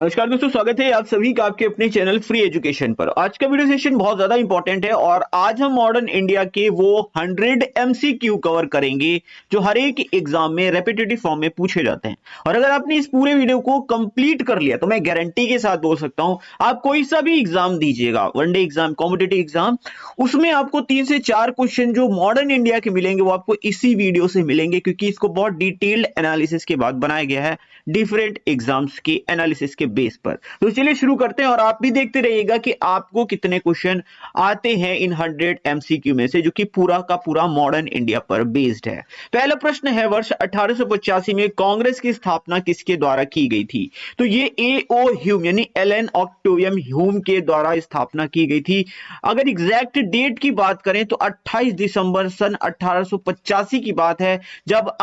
नमस्कार दोस्तों, स्वागत है आप सभी का आपके अपने चैनल फ्री एजुकेशन पर। आज का वीडियो सेशन बहुत ज्यादा इंपॉर्टेंट है और आज हम मॉडर्न इंडिया के वो 100 एमसीक्यू कवर करेंगे जो हर एक एग्जाम में रेपिटेटिव फॉर्म में पूछे जाते हैं। और अगर आपने इस पूरे वीडियो को कंप्लीट कर लिया तो मैं गारंटी के साथ बोल सकता हूं, आप कोई सा भी एग्जाम दीजिएगा, वनडे एग्जाम, कॉम्पिटिटिव एग्जाम, उसमें आपको 3 से 4 क्वेश्चन जो मॉडर्न इंडिया के मिलेंगे वो आपको इसी वीडियो से मिलेंगे, क्योंकि इसको बहुत डिटेल्ड एनालिसिस के बाद बनाया गया है डिफरेंट एग्जाम्स के एनालिसिस के बेस पर। तो चलिए शुरू करते हैं और आप भी देखते रहिएगा कि आपको कितने क्वेश्चन आते हैं इन 100 एमसीक्यू में से, जो कि पूरा का पूरा मॉडर्न इंडिया पर बेस्ड है। पहला प्रश्न है, वर्ष 1885 में कांग्रेस की स्थापना किसके द्वारा की गई थी? तो ये ए.ओ. ह्यूम यानी एलन ऑक्टेवियम ह्यूम के द्वारा स्थापना की गई थी। अगर एग्जैक्ट डेट की बात करें तो 28 दिसंबर सन 1885 की बात है, जब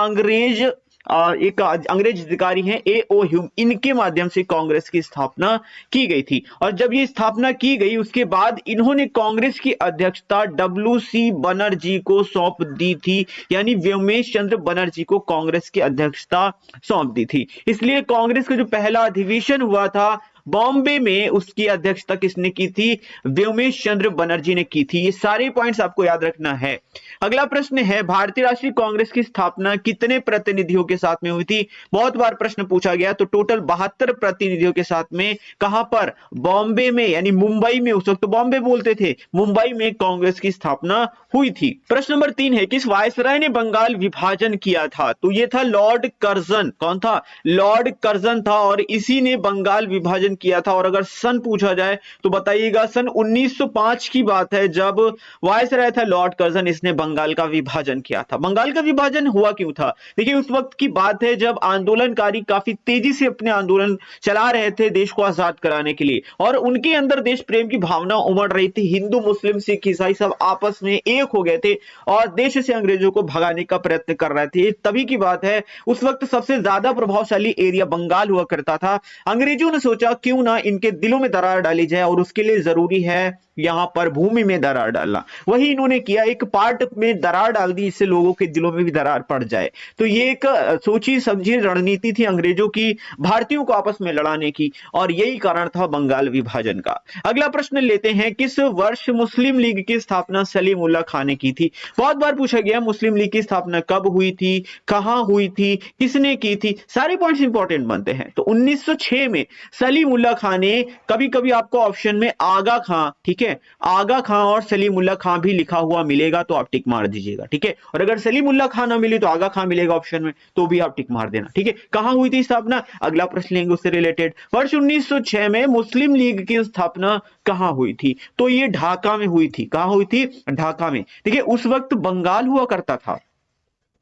एक अंग्रेज अधिकारी हैं ए.ओ. ह्यूम, इनके माध्यम से कांग्रेस की स्थापना की गई थी। और जब ये स्थापना की गई उसके बाद इन्होंने कांग्रेस की अध्यक्षता डब्ल्यू.सी. बनर्जी को सौंप दी थी, यानी व्योमेश चंद्र बनर्जी को कांग्रेस की अध्यक्षता सौंप दी थी। इसलिए कांग्रेस का जो पहला अधिवेशन हुआ था बॉम्बे में, उसकी अध्यक्षता किसने की थी? व्योमेश चंद्र बनर्जी ने की थी। ये सारे पॉइंट्स आपको याद रखना है। अगला प्रश्न है, भारतीय राष्ट्रीय कांग्रेस की स्थापना कितने प्रतिनिधियों के साथ में हुई थी? बहुत बार प्रश्न पूछा गया, तो टोटल 72 प्रतिनिधियों के साथ में। कहां पर? बॉम्बे में, यानी मुंबई में। उस वक्त तो बॉम्बे बोलते थे, मुंबई में कांग्रेस की स्थापना हुई थी। प्रश्न नंबर 3 है, किस वायसराय ने बंगाल विभाजन किया था? तो यह था लॉर्ड कर्जन। कौन था? लॉर्ड कर्जन था, और इसी ने बंगाल विभाजन किया था। और अगर सन पूछा जाए तो बताइएगा, सन 1905 की बात है, जब वायसराय था लॉर्ड कर्जन, इसने बंगाल का विभाजन किया था। बंगाल का विभाजन हुआ क्यों था? देखिए, उस वक्त की बात है जब आंदोलनकारी काफी तेजी से अपने आंदोलन चला रहे थे देश को आजाद कराने के लिए, और उनके अंदर देश प्रेम की भावना उमड़ रही थी। हिंदू, मुस्लिम, सिख, ईसाई सब आपस में एक हो गए थे और देश से अंग्रेजों को भगाने का प्रयत्न कर रहे थे। तभी की बात है, उस वक्त सबसे ज्यादा प्रभावशाली एरिया बंगाल हुआ करता था। अंग्रेजों ने सोचा क्यों ना इनके दिलों में दरार डाली जाए, और उसके लिए जरूरी है यहां पर भूमि में दरार डालना। वही इन्होंने किया, एक पार्ट में दरार डाल दी, इससे लोगों के दिलों में भी दरार पड़ जाए। तो ये एक सोची समझी रणनीति थी अंग्रेजों की, भारतीयों को आपस में लड़ाने की, और यही कारण था बंगाल विभाजन का। अगला प्रश्न लेते हैं, किस वर्ष मुस्लिम लीग की स्थापना सलीमुल्लाह खान ने की थी? बहुत बार पूछा गया, मुस्लिम लीग की स्थापना कब हुई थी, कहां हुई थी, किसने की थी? सारे पॉइंट्स इंपॉर्टेंट बनते हैं। तो 1906 में सलीमुल्लाह खान ने, कभी कभी आपको ऑप्शन में आगा खां, ठीक है, आगा खां और सलीमुल्लाह खां भी लिखा हुआ मिलेगा तो आप टिक मार दीजिएगा, ठीक है। और अगर सलीमुल्लाह खां ना मिले तो आगा खां मिलेगा ऑप्शन में, तो भी आप टिक मार देना, ठीक है। कहां हुई थी स्थापना? अगला प्रश्न लेंगे उससे रिलेटेड। वर्ष 1906 में मुस्लिम लीग की स्थापना कहां हुई थी? तो ये ढाका में हुई थी। कहां हुई थी? ढाका में। देखिए, उस वक्त बंगाल हुआ करता था,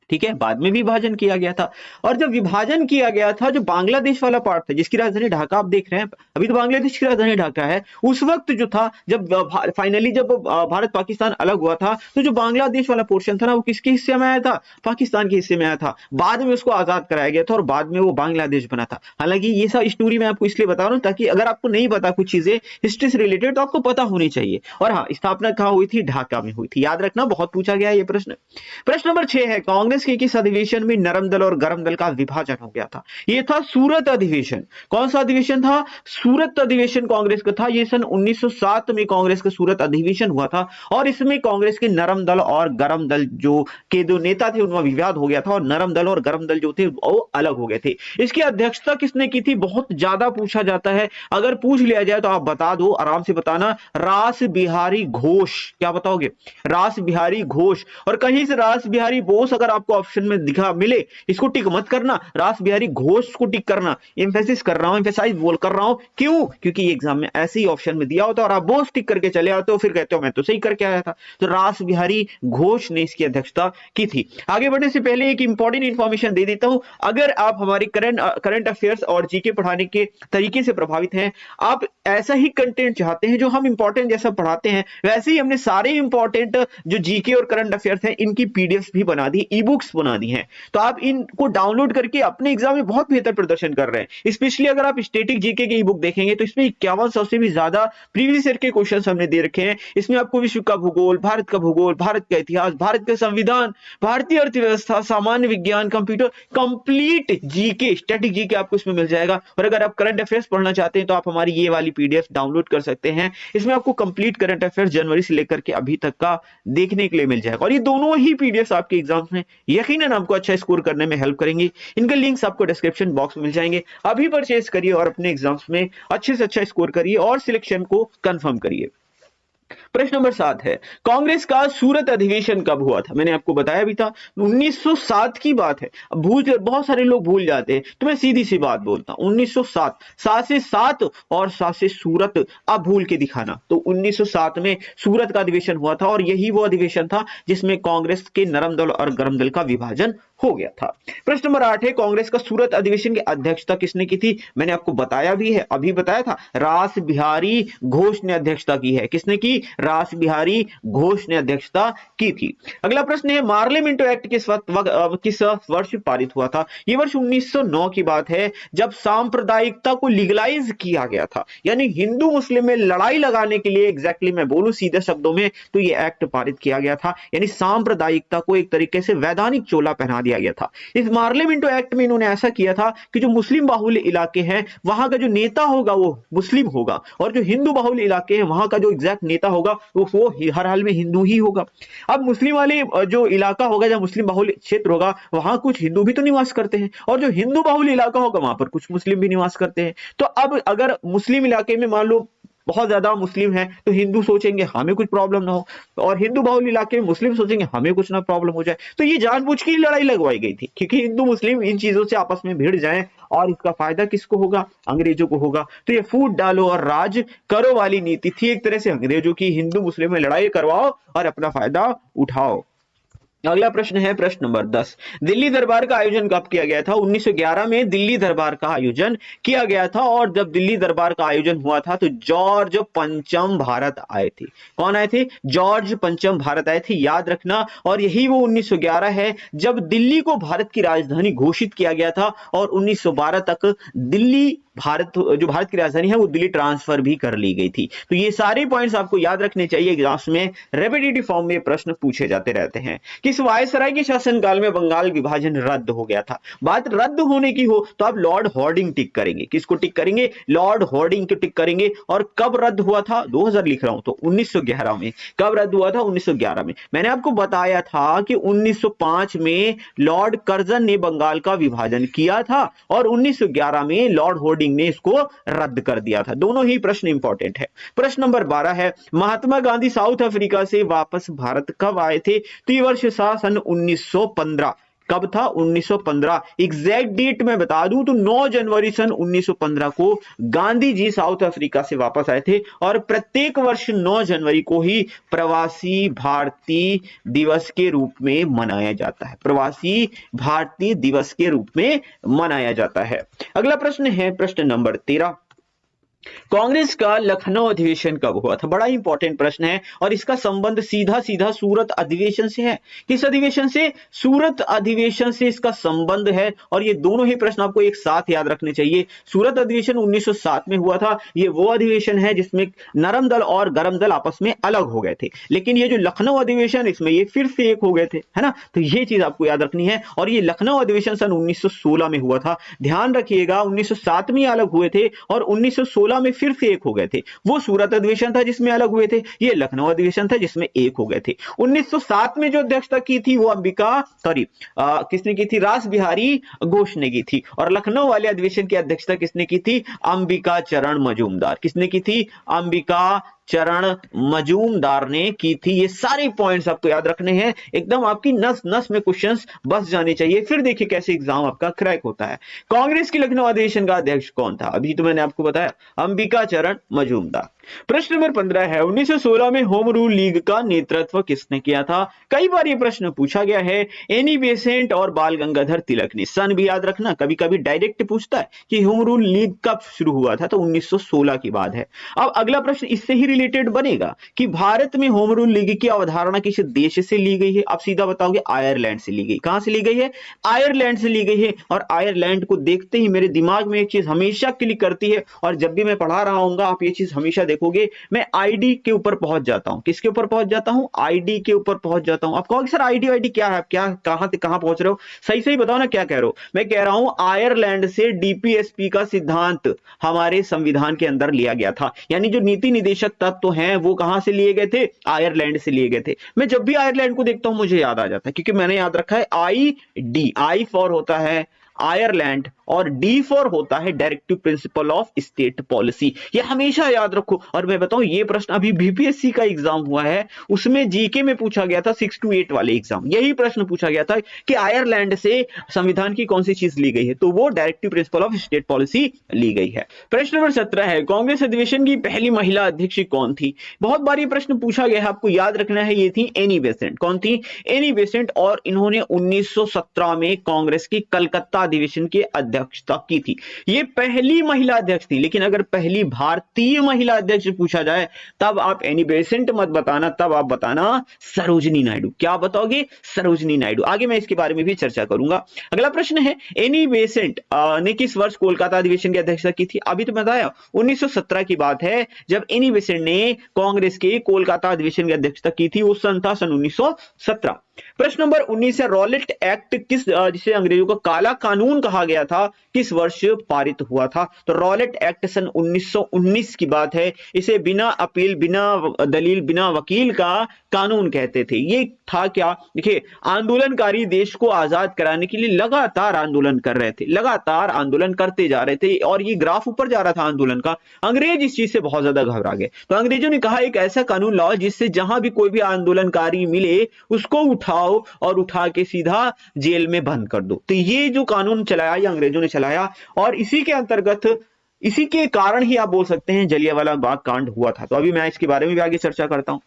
ठीक है, बाद में विभाजन किया गया था। और जब विभाजन किया गया था, जो बांग्लादेश वाला पार्ट था जिसकी राजधानी ढाका आप देख रहे हैं, अभी तो बांग्लादेश की राजधानी ढाका है, उस वक्त जो था, जब फाइनली जब भारत पाकिस्तान अलग हुआ था, तो जो बांग्लादेश वाला पोर्शन था ना, वो किसके हिस्से में आया था? पाकिस्तान के हिस्से में आया था। बाद में उसको आजाद कराया गया था और बाद में वो बांग्लादेश बना था। हालांकि ये सब स्टोरी मैं आपको इसलिए बता रहा हूं ताकि अगर आपको नहीं पता कुछ चीजें हिस्ट्री से रिलेटेड तो आपको पता होनी चाहिए। और हाँ, स्थापना कहां हुई थी? ढाका में हुई थी। याद रखना, बहुत पूछा गया ये प्रश्न। प्रश्न नंबर 6 है, कांग्रेस के किस अधिवेशन में नरम दल और गरम दल का विभाजन हो गया था? यह था सूरत अधिवेशन। कौन सा अधिवेशन था? सूरत अधिवेशन कांग्रेस का था। यह सन 1907 में कांग्रेस का सूरत अधिवेशन हुआ था, और इसमें कांग्रेस के नरम दल और गरम दल जो नेता थे उनमें विवाद हो गया था, और नरम दल और गरम दल जो थे वो अलग हो गए थे। इसकी अध्यक्षता किसने की थी? बहुत ज्यादा पूछा जाता है, अगर पूछ लिया जाए तो आप बता दो, आराम से बताना, रास बिहारी घोष। क्या बताओगे? रास बिहारी घोष। और कहीं से रास बिहारी बोस अगर आपको ऑप्शन में दिखा मिले, इसको टिक मत करना, रास बिहारी घोष को टिक करना। एम्फेसिस कर रहा हूं, एम्फेसाइज बोल कर रहा हूं, क्यों? क्योंकि एग्जाम में ऐसे ही ऑप्शन में दिया होता है और आप बोस टिक करके चले आते हो, फिर कहते हो मैं तो सही करके आया था। तो रास बिहारी घोष ने इसकी अध्यक्षता की थी। आगे बढ़ने से पहले एक इंपॉर्टेंट इंफॉर्मेशन दे देता हूं। अगर आप हमारी करंट अफेयर्स और जीके पढ़ाने के तरीके से प्रभावित हैं, आप ऐसा ही कंटेंट चाहते हैं जो हम इंपॉर्टेंट जैसा पढ़ाते हैं, वैसे ही हमने सारे इंपॉर्टेंट जो जीके और करंट अफेयर्स हैं इनकी पीडीएफ भी बना दी। ई बुक्स बना दी हैं, तो आप इनको डाउनलोड करके अपने एग्जाम में बहुत बेहतर प्रदर्शन कर रहे हैं। स्पेशली अगर आप स्टैटिक जीके की बुक देखेंगे तो इसमें 5100 से भी ज्यादा प्रीवियस ईयर के क्वेश्चन हमने दे रखे हैं। इसमें आपको विश्व का भूगोल, भारत का भूगोल, भारत का इतिहास, भारत का संविधान, भारतीय अर्थव्यवस्था, सामान्य विज्ञान, computer, complete GK, static GK आपको इसमें मिल जाएगा। और अगर आप करंट अफेयर्स पढ़ना चाहते हैं तो आप हमारी ये वाली पीडीएफ डाउनलोड कर सकते हैं। इसमें आपको कंप्लीट करंट अफेयर्स जनवरी से लेकर के अभी तक का देखने के लिए मिल जाएगा। और ये दोनों ही पीडीएफ आपके एग्जाम्स में यकीनन आपको अच्छा स्कोर करने में हेल्प करेंगी। इनके लिंक्स आपको डिस्क्रिप्शन बॉक्स में मिल जाएंगे। अभी परचेज करिए और अपने एग्जाम्स में अच्छे से अच्छा स्कोर करिए और सिलेक्शन को कंफर्म करिए। प्रश्न नंबर 7 है, कांग्रेस का सूरत अधिवेशन कब हुआ था? मैंने आपको बताया भी था 1907 की बात है। बहुत सारे लोग भूल जाते हैं, तो मैं सीधी सी बात बोलता हूं 1907, 7 से 7 और 7 से सूरत अब भूल के दिखाना। तो 1907 में सूरत का अधिवेशन हुआ था और यही वो अधिवेशन था जिसमें कांग्रेस के नरम दल और गरम दल का विभाजन हो गया था। प्रश्न नंबर 8 है, कांग्रेस का सूरत अधिवेशन की अध्यक्षता किसने की थी? मैंने आपको बताया भी है, अभी बताया था, रास बिहारी घोष ने अध्यक्षता की है। किसने की? रास बिहारी घोष ने अध्यक्षता की थी। अगला प्रश्न है, मार्लियामेंटो एक्ट किस वर्ष पारित हुआ था? यह वर्ष 1909 की बात है, जब सांप्रदायिकता को लीगलाइज किया गया था, यानी हिंदू मुस्लिम में लड़ाई लगाने के लिए, एग्जैक्टली मैं बोलूं सीधे शब्दों में तो यह एक्ट पारित किया गया था, यानी सांप्रदायिकता को एक तरीके से वैधानिक चोला पहना दिया गया था। इस मार्लियामेंटो एक्ट में इन्होंने ऐसा किया था कि जो मुस्लिम बाहुल्य इलाके हैं वहां का जो नेता होगा वो मुस्लिम होगा, और जो हिंदू बाहुल्य इलाके हैं वहां का जो एग्जैक्ट नेता होगा वो हर हाल में हिंदू ही होगा। अब मुस्लिम वाले जो इलाका होगा, जब मुस्लिम बाहुल्य क्षेत्र होगा, वहां कुछ हिंदू भी तो निवास करते हैं, और जो हिंदू बाहुल्य इलाका होगा वहां पर कुछ मुस्लिम भी निवास करते हैं। तो अब अगर मुस्लिम इलाके में मान लो बहुत ज्यादा मुस्लिम है तो हिंदू सोचेंगे हमें कुछ प्रॉब्लम ना हो, और हिंदू बाहुल्य इलाके में मुस्लिम सोचेंगे हमें कुछ ना प्रॉब्लम हो जाए। तो ये जानबूझ के ही लड़ाई लगवाई गई थी, क्योंकि हिंदू मुस्लिम इन चीजों से आपस में भिड़ जाएं, और इसका फायदा किसको होगा? अंग्रेजों को होगा। तो ये फूट डालो और राज करो वाली नीति थी, एक तरह से अंग्रेजों की हिंदू मुस्लिम में लड़ाई करवाओ और अपना फायदा उठाओ। अगला प्रश्न है प्रश्न नंबर 10, दिल्ली दरबार का आयोजन कब किया गया था? 1911 में दिल्ली दरबार का आयोजन किया गया था, और जब दिल्ली दरबार का आयोजन हुआ था तो जॉर्ज पंचम भारत आए थे। कौन आए थे? जॉर्ज पंचम भारत आए थे, याद रखना। और यही वो 1911 है जब दिल्ली को भारत की राजधानी घोषित किया गया था, और 1912 तक दिल्ली जो भारत की राजधानी है वो दिल्ली ट्रांसफर भी कर ली गई थी। तो ये सारे पॉइंट्स आपको याद रखने चाहिए, एग्जाम्स में रेपिटेटिव फॉर्म में प्रश्न पूछे जाते रहते हैं। किस वायसराय के शासनकाल में बंगाल विभाजन रद्द हो गया था? बात रद्द होने की हो तो आप लॉर्ड हॉर्डिंग टिक करेंगे। किसको टिक करेंगे? लॉर्ड हॉर्डिंग को टिक करेंगे। और कब रद्द हुआ था? 2000 लिख रहा हूं तो 1911 में। कब रद्द हुआ था? 1911 में। मैंने आपको बताया था कि 1905 में लॉर्ड कर्जन ने बंगाल का विभाजन किया था, और 1911 में लॉर्ड हॉर्डिंग ने इसको रद्द कर दिया था। दोनों ही प्रश्न इंपॉर्टेंट है। प्रश्न नंबर 12 है, महात्मा गांधी साउथ अफ्रीका से वापस भारत कब आए थे? तो ये वर्ष था सन 1915। कब था? 1915। एग्जैक्ट डेट मैं बता दूं तो 9 जनवरी सन 1915 को गांधी जी साउथ अफ्रीका से वापस आए थे, और प्रत्येक वर्ष 9 जनवरी को ही प्रवासी भारतीय दिवस के रूप में मनाया जाता है। प्रवासी भारतीय दिवस के रूप में मनाया जाता है। अगला प्रश्न है प्रश्न नंबर 13, कांग्रेस का लखनऊ अधिवेशन कब हुआ था? बड़ा इंपॉर्टेंट प्रश्न है, और इसका संबंध सीधा सीधा सूरत अधिवेशन से है। किस अधिवेशन से? सूरत अधिवेशन से इसका संबंध है, और ये दोनों ही प्रश्न आपको एक साथ याद रखने चाहिए। सूरत अधिवेशन 1907 में हुआ था। ये वो अधिवेशन है जिसमें नरम दल और गरम दल आपस में अलग हो गए थे, लेकिन ये जो लखनऊ अधिवेशन इसमें ये फिर से एक हो गए थे, है ना? तो ये चीज आपको याद रखनी है। और ये लखनऊ अधिवेशन सन 1916 में हुआ था। ध्यान रखिएगा 1907 में अलग हुए थे और 1916 में फिर से एक हो गए थे। वो सूरत अधिवेशन था जिसमें अलग हुए थे, ये लखनऊ अधिवेशन था जिसमें एक हो गए थे। 1907 में जो अध्यक्षता की थी वो किसने की थी? रास बिहारी घोष ने की थी। और लखनऊ वाले अधिवेशन की अध्यक्षता किसने की थी? अंबिका चरण मजूमदार। किसने की थी? अंबिका चरण मजूमदार ने की थी। ये सारे पॉइंट्स आपको याद रखने हैं, एकदम आपकी नस नस में क्वेश्चंस बस जाने चाहिए। फिर देखिए कैसे एग्जाम आपका क्रैक होता है। कांग्रेस की लखनऊ अधिवेशन का अध्यक्ष कौन था? अभी तो मैंने आपको बताया, अंबिका चरण मजूमदार। प्रश्न नंबर 15 है, 1916 में होम रूल लीग का नेतृत्व किसने किया था? कई बार ये प्रश्न पूछा गया है। एनी बेसेंट और बाल गंगाधर तिलक ने। सन भी याद रखना, कभी कभी डायरेक्ट पूछता है कि होम रूल लीग कब शुरू हुआ था, तो 1916 की बात है। अब अगला प्रश्न इससे ही रिलेटेड बनेगा कि भारत में होम रूल लीग की अवधारणा किस देश से ली गई है? आप सीधा बताओगे आयरलैंड से ली गई। कहां से ली गई है? आयरलैंड से ली गई है। और आयरलैंड को देखते ही मेरे दिमाग में एक चीज हमेशा क्लिक करती है, और जब भी मैं पढ़ा रहा हूंगा आप ये चीज हमेशा देखोगे, मैं आईडी के ऊपर पहुंच जाता हूं। किसके ऊपर पहुंच जाता हूं? आईडी के ऊपर पहुंच जाता हूं। आप कहोगे सर आईडी आईडी क्या है? क्या कहां से कहां पहुंच रहे हो? सही सही बताओ ना क्या कह रहे हो। मैं कह रहा हूं आयरलैंड से डीपीएसपी का सिद्धांत हमारे संविधान के अंदर लिया गया था। यानी जो नीति निदेशक तत्व हैं वो कहां से लिए गए थे? आयरलैंड से लिए गए थे। मैं जब भी आयरलैंड को देखता हूं मुझे याद आ जाता है, क्योंकि मैंने याद रखा है आई डी, आई फॉर होता है आयरलैंड और डी फॉर होता है directive principle of state policy. ये हमेशा याद रखो। और मैं बताऊं ये प्रश्न अभी बीपीएससी का एग्जाम हुआ है, उसमें जीके में पूछा गया था 6 to 8 वाले एग्जाम, यही प्रश्न पूछा गया था कि आयरलैंड से संविधान की कौन सी चीज ली गई है, तो वो directive principle of state policy ली गई है। प्रश्न नंबर 17 है, कांग्रेस अधिवेशन की पहली महिला अध्यक्ष कौन थी? बहुत बार ये प्रश्न पूछा गया है, आपको याद रखना है, ये थी एनी बेसेंट। कौन थी? Annie Besant. और इन्होंने 1917 में कांग्रेस की कलकत्ता अधिवेशन की अध्यक्षता की थी। ये पहली महिला अध्यक्ष थी। लेकिन अगर पहली भारतीय महिला अध्यक्ष पूछा जाए तब आप एनी बेसेंट मत बताना, तब आप बताना सरोजिनी नायडू। क्या बताओगे? सरोजिनी नायडू। आगे मैं इसके बारे में भी चर्चा करूंगा। अगला प्रश्न है, एनी बेसेंट ने किस वर्ष कोलकाता अधिवेशन की अध्यक्षता की थी? अभी तो बताया 1917 की बात है जब एनी बेसेंट ने कांग्रेस के कोलकाता अधिवेशन की अध्यक्षता की थी। वो सन 1917। प्रश्न नंबर 19 है, रॉलेट एक्ट किस, जिसे अंग्रेजों का काला कानून कहा गया था, किस वर्ष पारित हुआ था? तो रॉलेट एक्ट सन 1919 की बात है। इसे बिना अपील, बिना दलील, बिना वकील का कानून कहते थे। ये था क्या? देखिए, आंदोलनकारी देश को आजाद कराने के लिए लगातार आंदोलन कर रहे थे, लगातार आंदोलन करते जा रहे थे, और ये ग्राफ ऊपर जा रहा था आंदोलन का। अंग्रेज इस चीज से बहुत ज्यादा घबरा गए, तो अंग्रेजों ने कहा एक ऐसा कानून लाओ जिससे जहां भी कोई भी आंदोलनकारी मिले उसको उठाओ और उठा के सीधा जेल में बंद कर दो। तो ये जो कानून चलाया ये अंग्रेजों ने चलाया, और इसी के अंतर्गत, इसी के कारण ही आप बोल सकते हैं जलियांवाला बाग कांड हुआ था। तो अभी मैं इसके बारे में भी आगे चर्चा करता हूं।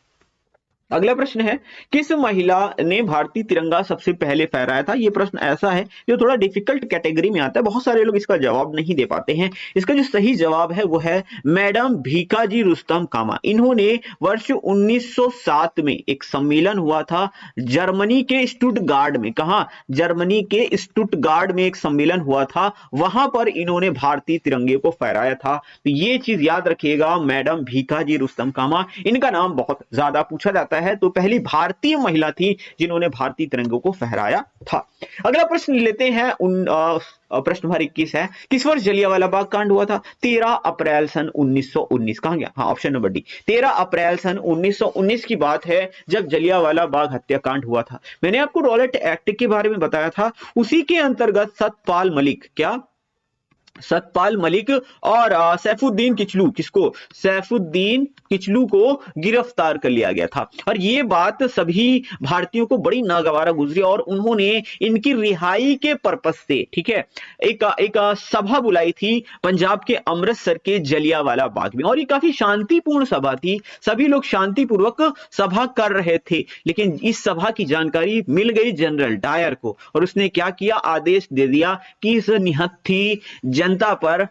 अगला प्रश्न है, किस महिला ने भारतीय तिरंगा सबसे पहले फहराया था? यह प्रश्न ऐसा है जो थोड़ा डिफिकल्ट कैटेगरी में आता है, बहुत सारे लोग इसका जवाब नहीं दे पाते हैं। इसका जो सही जवाब है वो है मैडम भीकाजी रुस्तम कामा। इन्होंने वर्ष 1907 में एक सम्मेलन हुआ था जर्मनी के स्टुटगार्ड में। कहा? जर्मनी के स्टुटगार्ड में एक सम्मेलन हुआ था, वहां पर इन्होंने भारतीय तिरंगे को फहराया था। तो ये चीज याद रखिएगा, मैडम भीकाजी रुस्तम कामा, इनका नाम बहुत ज्यादा पूछा जाता है। तो पहली भारतीय महिला थी जिन्होंने भारतीय तिरंगे को फहराया था। अगला प्रश्न लेते हैं, प्रश्न नंबर 21 है, किस वर्ष जलियांवाला बाग कांड हुआ था? 13 अप्रैल सन 1919। कहां गया? हाँ, ऑप्शन नंबर डी, 13 अप्रैल सन 1919 की बात है जब जलियांवाला बाग हत्याकांड हुआ था। मैंने आपको रॉलेट एक्ट के बारे में बताया था, उसी के अंतर्गत सतपाल मलिक, क्या सतपाल मलिक और सैफुद्दीन किचलू, किसको? सैफुद्दीन किचलू को गिरफ्तार कर लिया गया था। और ये बात सभी भारतीयों को बड़ी नागवारा गुजरी, और उन्होंने इनकी रिहाई के पर्पस से, ठीक है, एक सभा बुलाई थी पंजाब के अमृतसर के जलियांवाला बाग में, और ये काफी शांतिपूर्ण सभा थी। सभी लोग शांतिपूर्वक सभा कर रहे थे, लेकिन इस सभा की जानकारी मिल गई जनरल डायर को, और उसने क्या किया? आदेश दे दिया कि इस निहत्थी जनता पर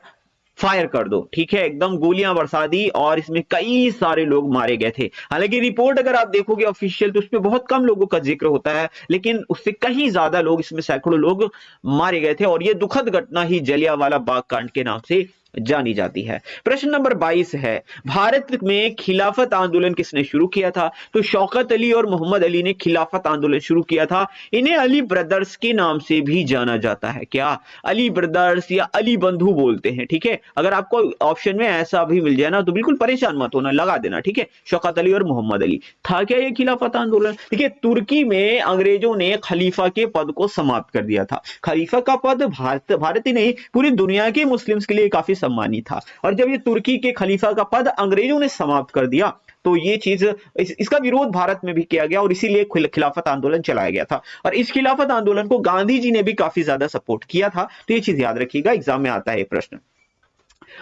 फायर कर दो, ठीक है, एकदम गोलियां बरसा दी, और इसमें कई सारे लोग मारे गए थे। हालांकि रिपोर्ट अगर आप देखोगे ऑफिशियल तो उसमें बहुत कम लोगों का जिक्र होता है, लेकिन उससे कहीं ज्यादा लोग, इसमें सैकड़ों लोग मारे गए थे, और यह दुखद घटना ही जलियांवाला बाग कांड के नाम से जानी जाती है। प्रश्न नंबर 22 है, भारत में खिलाफत आंदोलन किसने शुरू किया था? तो शौकत अली और मोहम्मद अली ने खिलाफत आंदोलन शुरू किया था। इन्हें अली ब्रदर्स के नाम से भी जाना जाता है। क्या? अली ब्रदर्स या अली बंधु बोलते हैं, ठीक है। अगर आपको ऑप्शन में ऐसा भी मिल जाए ना तो बिल्कुल परेशान मत होना, लगा देना, ठीक है। शौकत अली और मोहम्मद अली। था क्या ये खिलाफत आंदोलन? देखिए, तुर्की में अंग्रेजों ने खलीफा के पद को समाप्त कर दिया था। खलीफा का पद भारत ही नहीं पूरी दुनिया के मुस्लिम्स के लिए काफी सम्मानी था, और जब ये तुर्की के खलीफा का पद अंग्रेजों ने समाप्त कर दिया तो ये चीज, इसका विरोध भारत में भी किया गया, और इसीलिए खिलाफत आंदोलन चलाया गया था। और इस खिलाफत आंदोलन को गांधी जी ने भी काफी ज्यादा सपोर्ट किया था। तो ये चीज याद रखिएगा, एग्जाम में आता है ये प्रश्न।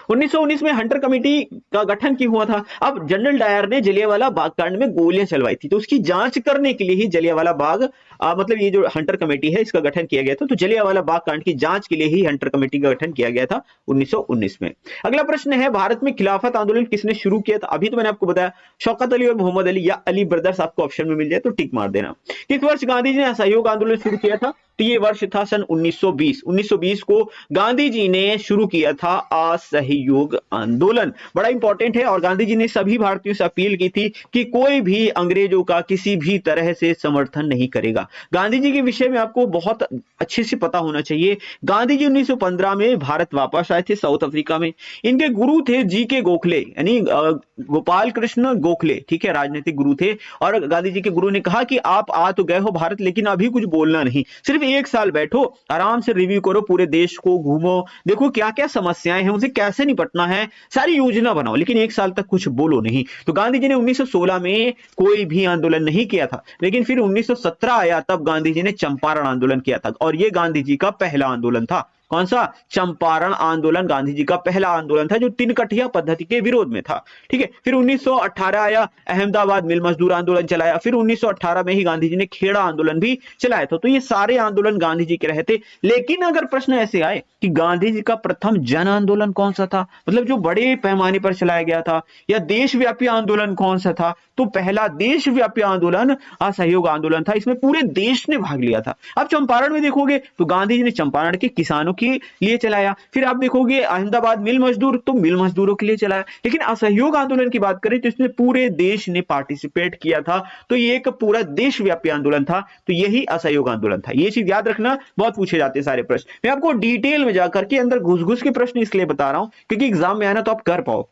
1919 में हंटर कमेटी का गठन क्यों हुआ था? अब जनरल डायर ने जलियांवाला बाग कांड में गोलियां चलवाई थी, तो उसकी जांच करने के लिए ही जलियांवाला बाग मतलब ये जो हंटर कमेटी है इसका गठन किया गया था। तो जलियांवाला बाग कांड की जांच के लिए ही हंटर कमेटी का गठन किया गया था 1919 में। अगला प्रश्न है, भारत में खिलाफत आंदोलन किसने शुरू किया था? अभी तो मैंने आपको बताया, शौकत अली और मोहम्मद अली या अली ब्रदर्स आपको ऑप्शन में मिल जाए तो टिक मार देना। किस वर्ष गांधी जी ने असहयोग आंदोलन शुरू किया था? तो ये वर्ष था सन 1920। 1920 को गांधी जी ने शुरू किया था असहयोग आंदोलन। बड़ा इंपॉर्टेंट है। और गांधी जी ने सभी भारतीयों से अपील की थी कि कोई भी अंग्रेजों का किसी भी तरह से समर्थन नहीं करेगा। गांधी जी के विषय में आपको बहुत अच्छे से पता होना चाहिए। गांधी जी 1915 में भारत वापस आए थे साउथ अफ्रीका में। इनके गुरु थे जी.के. गोखले, यानी गोपाल कृष्ण गोखले, ठीक है, राजनीतिक गुरु थे। और गांधी जी के गुरु ने कहा कि आप आ तो गए हो भारत, लेकिन अभी कुछ बोलना नहीं, सिर्फ एक साल बैठो, आराम से रिव्यू करो, पूरे देश को घूमो, देखो क्या क्या समस्याएं हैं, उनसे कैसे निपटना है, सारी योजना बनाओ, लेकिन एक साल तक कुछ बोलो नहीं। तो गांधी जी ने 1916 में कोई भी आंदोलन नहीं किया था, लेकिन फिर 1917 आया, तब गांधी जी ने चंपारण आंदोलन किया था। और यह गांधी जी का पहला आंदोलन था। कौन सा? चंपारण आंदोलन गांधी जी का पहला आंदोलन था, जो तिनकठिया पद्धति के विरोध में था। ठीक है, फिर 1918 आया, अहमदाबाद मिल मजदूर आंदोलन चलाया। फिर 1918 में ही गांधी जी ने खेड़ा आंदोलन भी चलाया था। तो ये सारे आंदोलन गांधी जी के रहे थे। लेकिन अगर प्रश्न ऐसे आए कि गांधी जी का प्रथम जन आंदोलन कौन सा था, मतलब जो बड़े पैमाने पर चलाया गया था, या देशव्यापी आंदोलन कौन सा था, तो पहला देशव्यापी आंदोलन असहयोग आंदोलन था। इसमें पूरे देश ने भाग लिया था। अब चंपारण में देखोगे तो गांधी जी ने चंपारण के किसानों के लिए चलाया। फिर आप देखोगे अहमदाबाद मिल मजदूर, तो मिल मजदूरों के लिए चलाया। लेकिन असहयोग आंदोलन की बात करें तो इसमें पूरे देश ने पार्टिसिपेट किया था। तो ये एक पूरा देशव्यापी आंदोलन था। तो यही असहयोग आंदोलन था। ये चीज याद रखना, बहुत पूछे जाते हैं सारे प्रश्न। मैं आपको डिटेल में जाकर के अंदर घुस घुस के प्रश्न इसलिए बता रहा हूं क्योंकि एग्जाम में आना तो आप कर पाओ,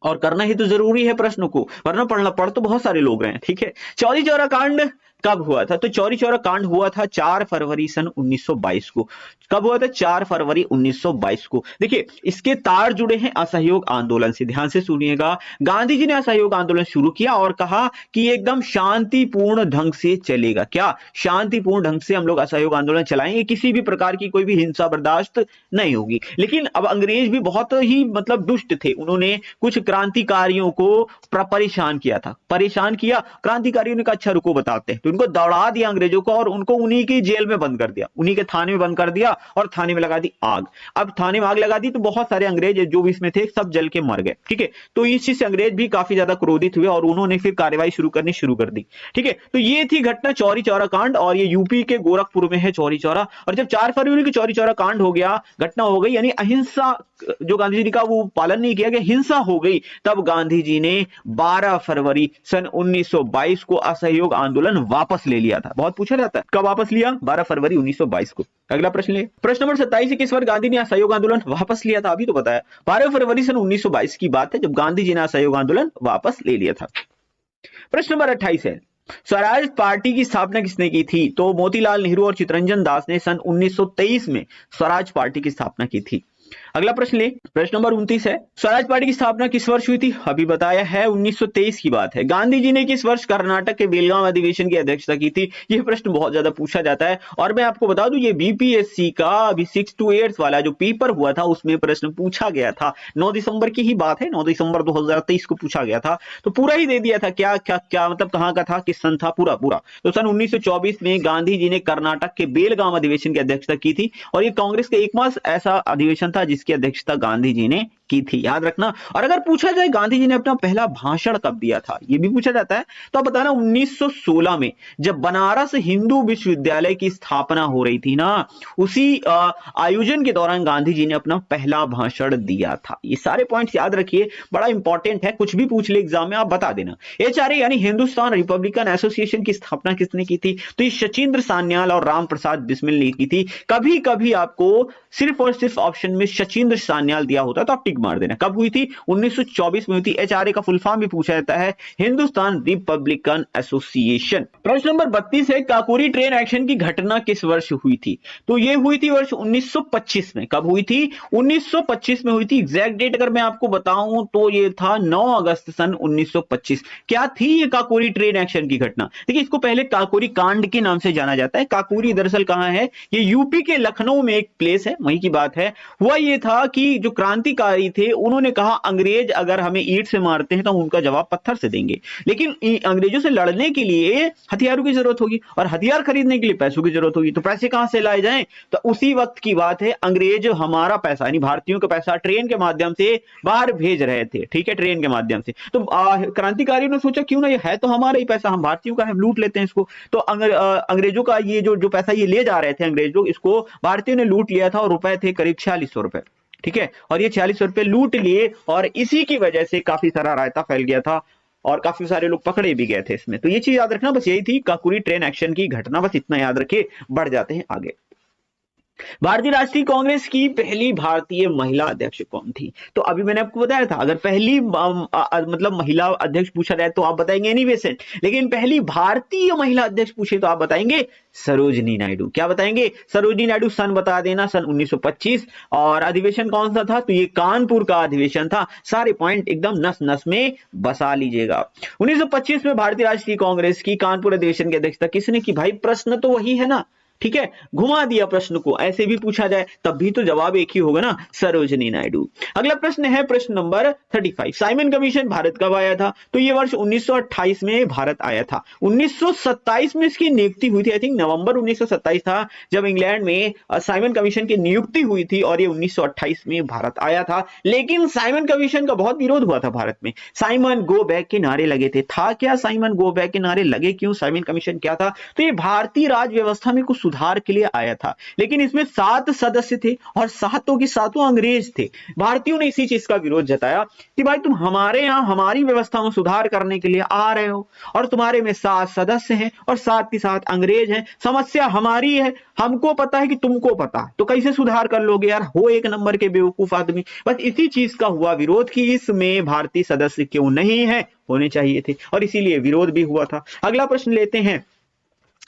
और करना ही तो जरूरी है प्रश्नों को, वरना पढ़ तो बहुत सारे लोग रहे हैं। ठीक है, चौरी चौरा कांड कब हुआ था? तो चौरी चौरा कांड हुआ था 4 फरवरी सन 1922 को। कब हुआ था? 4 फरवरी 1922 को। देखिए, इसके तार जुड़े हैं असहयोग आंदोलन से, ध्यान से सुनिएगा। गांधी जी ने असहयोग आंदोलन शुरू किया और कहा कि एकदम शांतिपूर्ण ढंग से चलेगा। क्या? शांतिपूर्ण ढंग से हम लोग असहयोग आंदोलन चलाएंगे, किसी भी प्रकार की कोई भी हिंसा बर्दाश्त नहीं होगी। लेकिन अब अंग्रेज भी बहुत ही मतलब दुष्ट थे। उन्होंने कुछ क्रांतिकारियों को परेशान किया था, परेशान किया। क्रांतिकारियों ने कहा अच्छा रुको बताते हैं, तो उनको दौड़ा दिया अंग्रेजों को, और उनको उन्हीं की जेल में बंद कर दिया, उन्हीं के थाने में बंद कर दिया, और थाने में लगा दी आग। अब थाने में आग लगा दी तो बहुत सारे अंग्रेज जो भी इसमें थे सब जल के मर गए। ठीक है, तो इस चीज से अंग्रेज भी काफी ज्यादा क्रोधित हुए और उन्होंने फिर कार्रवाई शुरू करनी शुरू कर दी। ठीक है, तो ये थी घटना चौरी चौरा कांड, और ये यूपी के गोरखपुर में है चौरी चौरा। और जब 4 फरवरी की चौरी चौरा कांड हो गया, घटना हो गई, यानी अहिंसा जो गांधी जी का वो पालन नहीं किया गया, हिंसा हो गई, तब गांधी जी ने 12 फरवरी सन 1922 को असहयोग आंदोलन वापस ले लिया था। बहुत पूछा जाता है कब वापस लिया? 12 फरवरी 1922 को। अगला प्रश्न ले, प्रश्न नंबर 27 किस वर्ष गांधी ने असहयोग आंदोलन वापस लिया था? अभी तो बताया 12 फरवरी सन 1922 की बात है जब गांधी जी ने असहयोग आंदोलन वापस ले लिया था। प्रश्न नंबर 28 है, स्वराज पार्टी की स्थापना किसने की थी? तो मोतीलाल नेहरू और चितरंजन दास ने सन 1923 में स्वराज पार्टी की स्थापना की थी। अगला प्रश्न ले, प्रश्न नंबर 29 है, स्वराज पार्टी की स्थापना किस वर्ष हुई थी? अभी बताया है 1923 की बात है। गांधी जी ने किस वर्ष कर्नाटक के बेलगाम अधिवेशन की अध्यक्षता की थी? यह प्रश्न बहुत ज्यादा पूछा जाता है, और मैं आपको बता दूं ये बीपीएससी का अभी 6 to 8 वाला जो पेपर हुआ था उसमें प्रश्न पूछा गया था। 9 दिसंबर की ही बात है, 9 दिसंबर 2023 को पूछा गया था। तो पूरा ही दे दिया था, क्या क्या क्या मतलब कहां का था, किस सन था, पूरा पूरा। तो सन 1924 में गांधी जी ने कर्नाटक के बेलगाम अधिवेशन की अध्यक्षता की थी, और ये कांग्रेस का एकमात्र ऐसा अधिवेशन था जिसकी अध्यक्षता गांधी जी ने की थी, याद रखना। और अगर पूछा जाए गांधी जी ने अपना पहला भाषण कब दिया था, यह भी पूछा जाता है, तो आप बताना 1916 में, जब बनारस हिंदू विश्वविद्यालय की स्थापना हो रही थी ना, उसी आयोजन के दौरान गांधी जी ने अपना पहला भाषण दिया था। ये सारे पॉइंट्स याद रखिए, बड़ा इंपॉर्टेंट है, कुछ भी पूछ ले एग्जाम में आप बता देना। HRA यानी हिंदुस्तान रिपब्लिकन एसोसिएशन की स्थापना किसने की थी? तो ये सचिंद्र सान्याल और राम प्रसाद बिस्मिल ने की थी। कभी कभी आपको सिर्फ और सिर्फ ऑप्शन में सचिंद्र सान्याल दिया होता तो आप टिक मार देना। कब हुई थी? 1924 में हुई थी। HRA का फुल फॉर्म भी पूछा जाता है, हिंदुस्तान रिपब्लिकन एसोसिएशन। प्रश्न नंबर 32 है, काकोरी ट्रेन एक्शन की घटना किस वर्ष हुई थी? तो ये हुई थी वर्ष 1925 में। कब हुई थी? 1925 में हुई थी। एग्जैक्ट डेट अगर मैं आपको बताऊं तो ये था 9 अगस्त सन 1925। क्या थी ये काकोरी ट्रेन एक्शन की घटना? देखिए, इसको पहले काकोरी कांड के नाम से जाना जाता है। काकोरी दरअसल कहां है? ये यूपी के लखनऊ में एक प्लेस है, वहीं की बात है। हुआ ये था कि जो क्रांतिकारी क्रांतिकारी थे, उन्होंने कहा अंग्रेज अगर हमें ईंट से मारते हैं तो हम उनका जवाब पत्थर से देंगे, लेकिन अंग्रेजों से लड़ने के लिए हथियारों की जरूरत होगी और हथियार खरीदने के लिए पैसों की जरूरत होगी, तो पैसे कहां से लाए जाएं? तो उसी वक्त की बात है, अंग्रेज हमारा पैसा यानी भारतीयों का पैसा ट्रेन के माध्यम से बाहर भेज रहे थे, ठीक है, ट्रेन के माध्यम से। तो क्रांतिकारियों ने सोचा क्यों ना, ये है तो हमारा ही पैसा, हम भारतीयों का है, लूट लेते हैं इसको। तो अंग्रेजों का ये जो पैसा ये ले जा रहे थे अंग्रेज लोग, इसको भारतीयों ने लूट लिया था और रुपए थे करीब 4600 रुपए, ठीक है, और ये 4600 रुपए लूट लिए और इसी की वजह से काफी सारा रायता फैल गया था और काफी सारे लोग पकड़े भी गए थे इसमें। तो ये चीज याद रखना, बस यही थी काकुरी ट्रेन एक्शन की घटना, बस इतना याद रखे, बढ़ जाते हैं आगे। भारतीय राष्ट्रीय कांग्रेस की पहली भारतीय महिला अध्यक्ष कौन थी? तो अभी मैंने आपको बताया था, अगर पहली मतलब महिला अध्यक्ष पूछा जाए तो आप बताएंगे एनी बेसेंट, लेकिन पहली भारतीय महिला अध्यक्ष पूछे तो आप बताएंगे सरोजिनी नायडू। क्या बताएंगे? सरोजिनी नायडू। सन बता देना, सन 1925। और अधिवेशन कौन सा था? तो ये कानपुर का अधिवेशन था। सारे पॉइंट एकदम नस नस में बसा लीजिएगा। 1925 में भारतीय राष्ट्रीय कांग्रेस की कानपुर अधिवेशन की अध्यक्षता किसने की? भाई प्रश्न तो वही है ना, ठीक है, घुमा दिया प्रश्न को, ऐसे भी पूछा जाए तब भी तो जवाब एक ही होगा ना, सरोजिनी नायडू। अगला प्रश्न है प्रश्न नंबर 35। साइमन कमीशन भारत कब आया था? तो ये वर्ष 1928 में भारत आया था। 1927 में इसकी नियुक्ति हुई थी, आई थिंक नवंबर 1927 था जब इंग्लैंड में साइमन कमीशन की नियुक्ति हुई थी और ये 1928 में भारत आया था। लेकिन साइमन कमीशन का बहुत विरोध हुआ था भारत में, साइमन गो बैक के नारे लगे थे। था क्या साइमन गो बैक के नारे लगे क्यों? साइमन कमीशन क्या था? तो ये भारतीय राज व्यवस्था में कुछ सुधार के लिए आया था, लेकिन इसमें 7 सदस्य थे और सातों की सातों अंग्रेज थे। भारतीयों ने इसी चीज का विरोध जताया कि भाई तुम हमारे यहां हमारी व्यवस्था में सुधार करने के लिए आ रहे हो और तुम्हारे में 7 सदस्य हैं और 7 के 7 अंग्रेज हैं, समस्या हमारी है, हमको पता है कि तुमको पता है, तो कैसे सुधार कर लोगे यार, हो एक नंबर के बेवकूफ आदमी। बस इसी चीज का हुआ विरोध कि इसमें भारतीय सदस्य क्यों नहीं है, होने चाहिए थे, और इसीलिए विरोध भी हुआ था। अगला प्रश्न लेते हैं,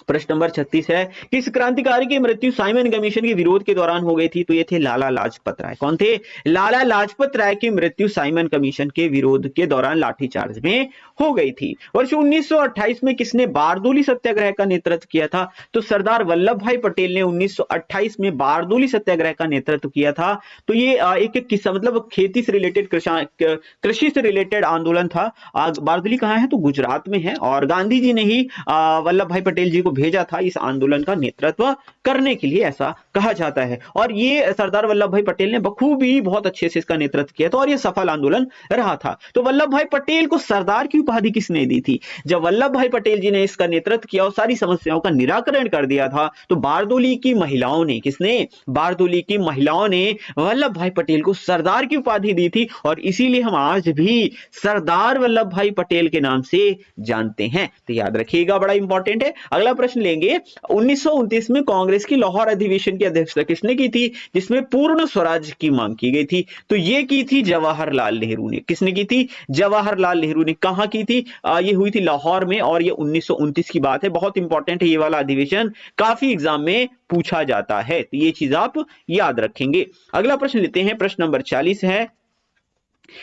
प्रश्न नंबर 36 है, किस क्रांतिकारी की मृत्यु साइमन कमीशन के विरोध के दौरान हो गई थी? तो ये थे लाला लाजपत राय। कौन थे? लाला लाजपत राय की मृत्यु साइमन कमीशन के विरोध के दौरान लाठीचार्ज में हो गई थी। वर्ष 1928 में किसने बारदोली सत्याग्रह का नेतृत्व किया था? तो सरदार वल्लभ भाई पटेल ने 1928 में बारदोली सत्याग्रह का नेतृत्व किया था। तो ये एक किस्सा, मतलब खेती से रिलेटेड, कृषि से रिलेटेड आंदोलन था। बारदोली कहां है? तो गुजरात में है, और गांधी जी ने ही वल्लभ भाई पटेल जी को भेजा था इस आंदोलन का नेतृत्व करने के लिए, ऐसा कहा जाता है। और ये सरदार वल्लभ भाई पटेल ने बखूबी बहुत अच्छे से इसका नेतृत्व किया था और ये सफल आंदोलन रहा था। तो वल्लभ भाई पटेल को सरदार की उपाधि किसने दी थी? जब वल्लभ भाई पटेल जी ने इसका नेतृत्व किया और सारी समस्याओं का निराकरण कर दिया था, तो बारदोली की महिलाओं ने, किसने? बारदोली की महिलाओं ने वल्लभ भाई पटेल को सरदार की उपाधि दी थी, और इसीलिए हम आज भी सरदार वल्लभ भाई पटेल के नाम से जानते हैं। तो याद रखिएगा, बड़ा इंपॉर्टेंट है। अगला प्रश्न लेंगे, 1929 में कांग्रेस की लाहौर अधिवेशन की अध्यक्षता किसने की थी, जिसमें पूर्ण स्वराज की मांग की गई थी? तो ये की थी जवाहरलाल नेहरू ने। किसने की थी? जवाहरलाल नेहरू ने। कहां की थी? ये हुई थी लाहौर में, और ये 1929 की बात है। बहुत इंपॉर्टेंट है ये वाला अधिवेशन, काफी एग्जाम में पूछा जाता है, तो ये चीज आप याद रखेंगे। अगला प्रश्न लेते हैं, प्रश्न नंबर 40 है,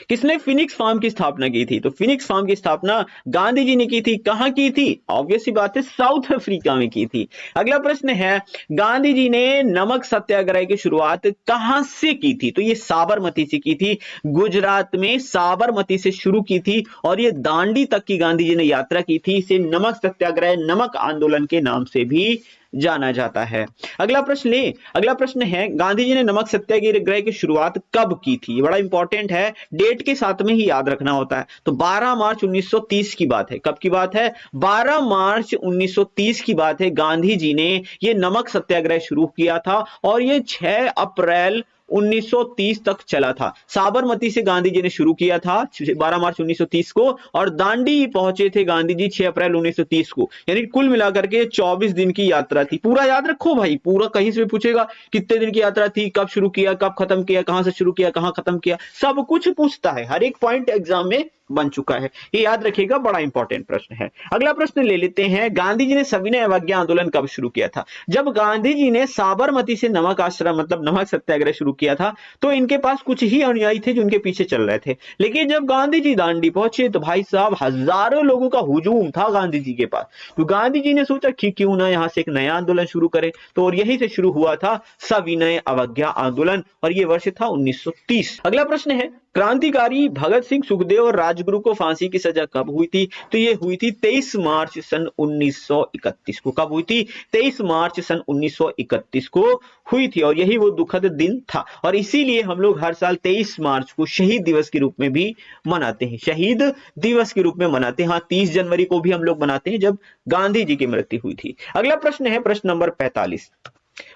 किसने फिनिक्स फार्म की स्थापना की थी? तो फिनिक्स फार्म की स्थापना गांधी जी ने की थी। कहां की थी? ऑब्वियस सी बात है, साउथ अफ्रीका में की थी। अगला प्रश्न है, गांधी जी ने नमक सत्याग्रह की शुरुआत कहां से की थी? तो ये साबरमती से की थी, गुजरात में साबरमती से शुरू की थी, और ये दांडी तक की गांधी जी ने यात्रा की थी। इसे नमक सत्याग्रह, नमक आंदोलन के नाम से भी जाना जाता है। अगला प्रश्न है, गांधी जी ने नमक सत्याग्रह की शुरुआत कब की थी? बड़ा इंपॉर्टेंट है, डेट के साथ में ही याद रखना होता है। तो 12 मार्च 1930 की बात है। कब की बात है? 12 मार्च 1930 की बात है। गांधी जी ने ये नमक सत्याग्रह शुरू किया था और ये 6 अप्रैल 1930 तक चला था। साबरमती से गांधी जी ने शुरू किया था 12 मार्च 1930 को, और दांडी पहुंचे थे गांधी जी 6 अप्रैल 1930 को। यानी कुल मिलाकर के 24 दिन की यात्रा थी। पूरा याद रखो भाई, पूरा कहीं से भी पूछेगा कितने दिन की यात्रा थी, कब शुरू किया, कब खत्म किया, कहां से शुरू किया, कहां खत्म किया, सब कुछ पूछता है। हर एक पॉइंट एग्जाम में बन चुका है। ये याद रखिएगा, बड़ा इंपॉर्टेंट प्रश्न है। अगला प्रश्न ले लेते हैं, गांधी जी ने सविनय अवज्ञा आंदोलन कब शुरू किया था? जब गांधी जी ने साबरमती से नमक आश्रम मतलब नमक सत्याग्रह शुरू किया था तो इनके पास कुछ ही अनुयायी थे जो उनके पीछे चल रहे थे, लेकिन जब गांधी जी दांडी पहुंचे तो भाई साहब हजारों लोगों का हुजूम था गांधी जी के पास। तो गांधी जी ने सोचा कि क्यों ना यहां से एक नया आंदोलन शुरू करें, तो और यहीं से शुरू हुआ था सविनय अवज्ञा आंदोलन, और ये वर्ष था 1930। अगला प्रश्न है, क्रांतिकारी भगत सिंह, सुखदेव और राजगुरु को फांसी की सजा कब हुई थी? तो ये हुई थी 23 मार्च सन 1931 को। कब हुई थी? 23 मार्च सन 1931 को हुई थी, और यही वो दुखद दिन था, और इसीलिए हम लोग हर साल 23 मार्च को शहीद दिवस के रूप में भी मनाते हैं, शहीद दिवस के रूप में मनाते हैं। हाँ, 30 जनवरी को भी हम लोग मनाते हैं जब गांधी जी की मृत्यु हुई थी। अगला प्रश्न है प्रश्न नंबर 45।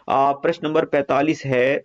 प्रश्न नंबर 45 है,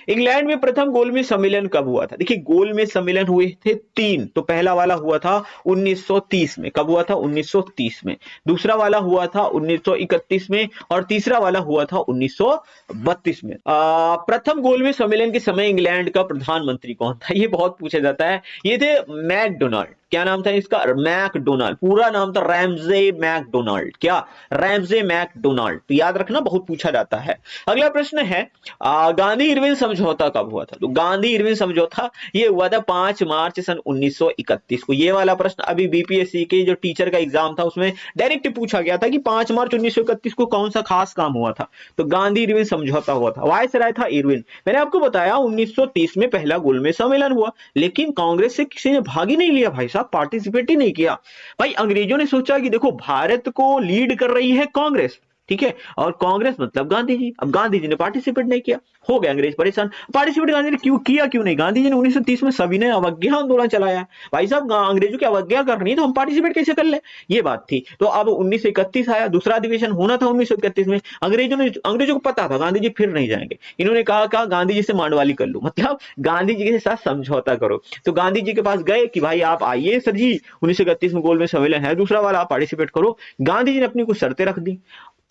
इंग्लैंड में प्रथम गोलमेज सम्मेलन कब हुआ था? देखिए, गोलमेज सम्मेलन हुए थे 3, तो पहला वाला हुआ था 1930 में। कब हुआ था? 1930 में। दूसरा वाला हुआ था 1931 में, और तीसरा वाला हुआ था 1932 में। प्रथम गोलमेज सम्मेलन के समय इंग्लैंड का प्रधानमंत्री कौन था? ये बहुत पूछा जाता है। ये थे मैकडोनाल्ड। क्या नाम था इसका? मैकडोनाल्ड। पूरा नाम था रैमजे मैकडोनाल्ड। क्या? Ramsay MacDonald. तो याद रखना, बहुत पूछा जाता है। अगला प्रश्न है, गांधी इरविन समझौता कब हुआ था? तो गांधी इरविन समझौता ये हुआ था 5 मार्च सन 1931 को। ये वाला प्रश्न अभी बीपीएससी के जो टीचर का एग्जाम था उसमें डायरेक्ट पूछा गया था कि 5 मार्च 1931 को कौन सा खास काम हुआ था? तो गांधी इरविन समझौता हुआ था। वायसराय था इरविन। मैंने आपको बताया 1930 में पहला गोलमेज सम्मेलन हुआ, लेकिन कांग्रेस से किसी ने भाग ही नहीं लिया भाई साहब, पार्टिसिपेट ही नहीं किया। भाई अंग्रेजों ने सोचा कि देखो भारत को लीड कर रही है कांग्रेस, ठीक है, और कांग्रेस मतलब गांधी जी। अब गांधी जी ने पार्टिसिपेट नहीं किया, हो गए अंग्रेज परेशान। पार्टिसिपेट गांधी ने क्यों नहीं? गांधी जी ने 1930 में सविनय अवज्ञा आंदोलन चलाया। भाई साहब अंग्रेजों की अवज्ञा करनी है तो हम पार्टिसिपेट कैसे कर ले, ये बात थी। तो अब 1931 आया, दूसरा अधिवेशन होना था 1931 में। अंग्रेजों को पता था गांधी जी फिर नहीं जाएंगे। इन्होंने कहा गांधी जी से मांडवाली कर लो, मतलब गांधी जी के साथ समझौता करो। तो गांधी जी के पास गए कि भाई आप आइए सर जी, 1931 में गोलमेज सम्मेलन है, दूसरा वाला आप पार्टिसिपेट करो। गांधी जी ने अपनी कुछ शर्तें रख दी,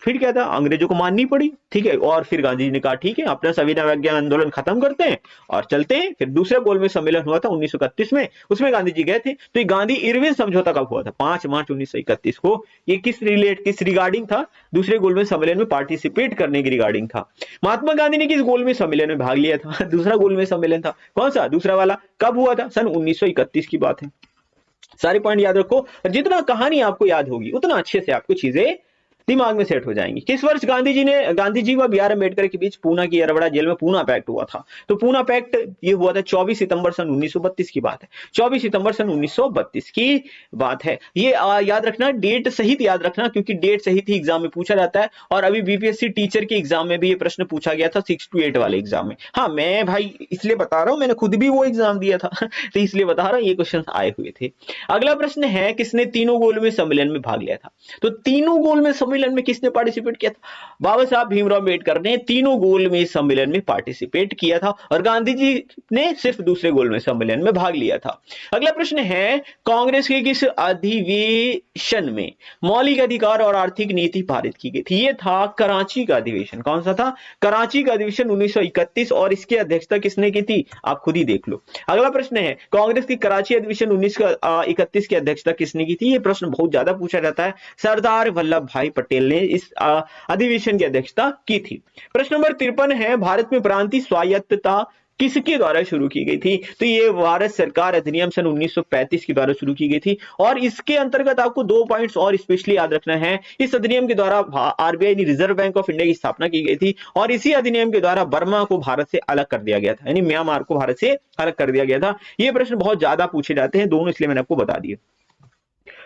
फिर क्या था, अंग्रेजों को माननी पड़ी, ठीक है। और फिर गांधी जी ने कहा ठीक है, अपना सविनय अवज्ञा आंदोलन खत्म करते हैं और चलते हैं। फिर दूसरा गोलमेज सम्मेलन हुआ था 1931 में, उसमें गांधी जी गए थे। तो ये गांधी इरविन समझौता कब हुआ था? 5 मार्च 1931 को। ये किस रिगार्डिंग था? दूसरे गोलमेज सम्मेलन में पार्टिसिपेट करने की रिगार्डिंग था। महात्मा गांधी ने किस गोलमेज सम्मेलन में भाग लिया था? दूसरा गोलमेज सम्मेलन था। कौन सा? दूसरा वाला। कब हुआ था? सन 1931 की बात है। सारे पॉइंट याद रखो, जितना कहानी आपको याद होगी उतना अच्छे से आपको चीजें दिमाग में सेट हो जाएंगी। किस वर्ष गांधी जी व बी आर अम्बेडकर के बीच पूना की अरवड़ा जेल में पूना पैक्ट हुआ था? तो पूना पैक्ट ये हुआ था 24 सितंबर सन 1932 की बात है। 24 सितंबर सन 1932 की बात है। ये याद रखना, डेट सहित याद रखना, क्योंकि डेट सहित ही एग्जाम में पूछा जाता है। और अभी बीपीएससी टीचर के एग्जाम में भी ये प्रश्न पूछा गया था 6 to 8 वाले एग्जाम में। हाँ, मैं भाई इसलिए बता रहा हूं, मैंने खुद भी वो एग्जाम दिया था तो इसलिए बता रहा हूं, ये क्वेश्चन आए हुए थे। अगला प्रश्न है, किसने तीनों गोलमेज सम्मेलन में भाग लिया था? तो तीनों गोलमेज सम्मेलन में किसने पार्टिसिपेट किया था? बाबा साहब भीमराव अम्बेडकर ने तीनों गोलमेज सम्मेलन में पार्टिसिपेट किया था, और गांधी जी ने सिर्फ दूसरे गोलमेज सम्मेलन में भाग लिया था। अगला प्रश्न है, कांग्रेस के किस अधिवेशन में मौलिक अधिकार और आर्थिक नीति पारित की गई थी? ये था कराची का अधिवेशन। कौन सा था? कराची का अधिवेशन 1931, और इसकी अध्यक्षता किसने की थी? आप खुद ही देख लो। अगला प्रश्न है, कांग्रेस की कराची अधिवेशन 1931 की अध्यक्षता किसने की थी? ये प्रश्न बहुत ज्यादा पूछा जाता है। सरदार वल्लभ भाई पटेल ने इस अधिवेशन की अध्यक्षता की थी। प्रश्न नंबर 53 है, भारत में प्रांतीय स्वायत्तता किसके द्वारा शुरू की गई थी? तो ये भारत सरकार अधिनियम सन 1935 के द्वारा शुरू की गई थी, और इसके अंतर्गत आपको 2 पॉइंट्स और स्पेशली याद रखना है। इस अधिनियम के द्वारा RBI reserve bank of India की स्थापना की गई थी, और इसी अधिनियम के द्वारा बर्मा को भारत से अलग कर दिया गया था, यानी म्यांमार को भारत से अलग कर दिया गया था। ये प्रश्न बहुत ज्यादा पूछे जाते हैं दोनों, इसलिए मैंने आपको बता दिया।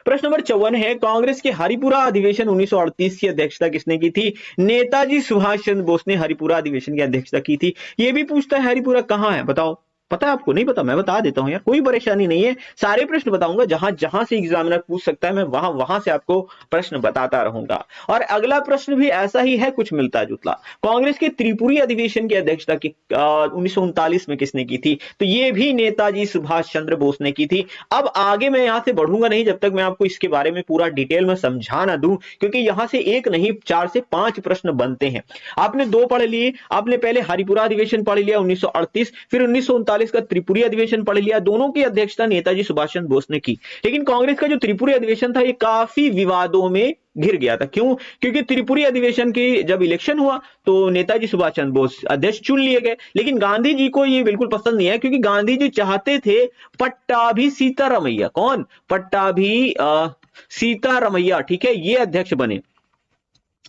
प्रश्न नंबर 54 है, कांग्रेस के हरिपुरा अधिवेशन 1938 की अध्यक्षता किसने की थी? नेताजी सुभाष चंद्र बोस ने हरिपुरा अधिवेशन की अध्यक्षता की थी। यह भी पूछता है हरिपुरा कहां है, बताओ। पता है आपको? नहीं पता? मैं बता देता हूं यार, कोई परेशानी नहीं है, सारे प्रश्न बताऊंगा। जहां जहां से एग्जामिनर पूछ सकता है मैं वहां से आपको प्रश्न बताता रहूंगा। और अगला प्रश्न भी ऐसा ही है, कुछ मिलता जुलता। कांग्रेस के त्रिपुरी अधिवेशन की अध्यक्षता 1939 में किसने की थी? तो ये भी नेताजी सुभाष चंद्र बोस ने की थी। अब आगे मैं यहां से बढ़ूंगा नहीं जब तक मैं आपको इसके बारे में पूरा डिटेल में समझा ना दूं, क्योंकि यहां से एक नहीं 4 से 5 प्रश्न बनते हैं। आपने 2 पढ़ लिए, आपने पहले हरिपुरा अधिवेशन पढ़ लिया 1938, फिर 1939 1939 का त्रिपुरी अधिवेशन पढ़ लिया, दोनों की अध्यक्षता नेताजी सुभाष चंद्र बोस ने की। लेकिन कांग्रेस का जो त्रिपुरी अधिवेशन था ये काफी विवादों में घिर गया था। क्यों? क्योंकि त्रिपुरी अधिवेशन की जब इलेक्शन हुआ तो नेताजी सुभाष चंद्र बोस अध्यक्ष चुन लिए गए, लेकिन गांधी जी को ये बिल्कुल पसंद नहीं है, क्योंकि गांधी जी चाहते थे पट्टाभी सीतारामैया, कौन? पट्टाभी सीतारामैया, ठीक है, ये अध्यक्ष बने,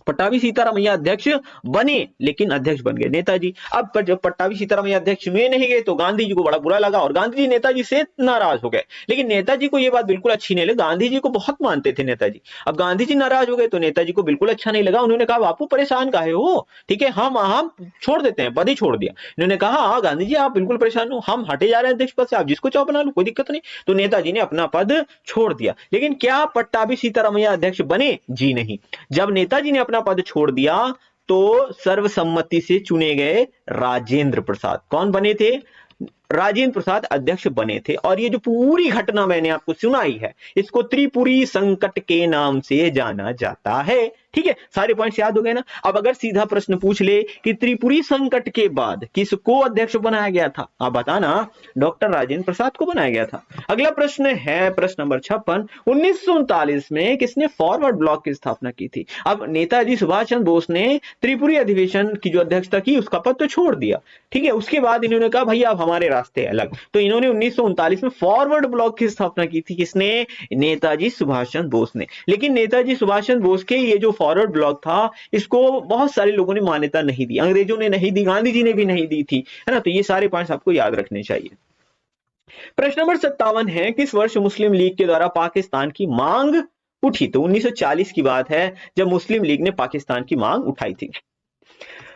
पट्टाभी सीतारामैया अध्यक्ष बने, लेकिन अध्यक्ष बन गए नेताजी। अब पर जब पट्टाभी सीतारामैया अध्यक्ष में नहीं गए तो गांधी जी को बड़ा बुरा लगा और गांधी जी नेताजी से नाराज हो गए। लेकिन नेताजी को यह बात बिल्कुल अच्छी नहीं लगी, गांधी जी को बहुत मानते थे नेताजी। अब गांधी जी नाराज हो गए तो नेताजी को बिल्कुल अच्छा नहीं लगा। उन्होंने कहा बापू परेशान काहे हो, ठीक है, हम छोड़ देते हैं, पद ही छोड़ दिया। इन्होंने कहा हाँ गांधी जी आप बिल्कुल परेशान हो, हम हटे जा रहे हैं अध्यक्ष पद से, आप जिसको चाहो बना लो, कोई दिक्कत नहीं। तो नेताजी ने अपना पद छोड़ दिया। लेकिन क्या पट्टाभी सीतारामैया अध्यक्ष बने? जी नहीं। जब नेताजी ने अपना पद छोड़ दिया तो सर्वसम्मति से चुने गए राजेंद्र प्रसाद, कौन बने थे? राजेंद्र प्रसाद अध्यक्ष बने थे। और ये जो पूरी घटना मैंने आपको सुनाई है इसको त्रिपुरी संकट के नाम से जाना जाता है। ठीक है, सारे पॉइंट्स याद हो गए ना। अब अगर सीधा प्रश्न पूछ ले कि त्रिपुरी संकट के बाद किसको अध्यक्ष बनाया गया था, आप बताना। डॉक्टर राजेंद्र प्रसाद को बनाया गया था। अगला प्रश्न है प्रश्न नंबर 56, 1939 में किसने फॉरवर्ड ब्लॉक की स्थापना की थी? अब नेताजी सुभाष चंद्र बोस ने त्रिपुरी अधिवेशन की जो अध्यक्षता की उसका पद तो छोड़ दिया, ठीक है। उसके बाद इन्होंने कहा भैया अब हमारे रास्ते अलग, तो इन्होंने 1939 में फॉरवर्ड ब्लॉक की स्थापना की थी। किसने? नेताजी सुभाष चंद्र बोस ने। लेकिन नेताजी सुभाष चंद्र बोस के ये जो फॉरवर्ड ब्लॉक था इसको बहुत सारे लोगों ने मान्यता नहीं दी, अंग्रेजों ने नहीं दी, गांधी जी ने भी नहीं दी थी, है ना। तो ये सारे पॉइंट्स आपको याद रखने चाहिए। प्रश्न नंबर 57 है, किस वर्ष मुस्लिम लीग के द्वारा पाकिस्तान की मांग उठी? तो 1940 की बात है जब मुस्लिम लीग ने पाकिस्तान की मांग उठाई थी।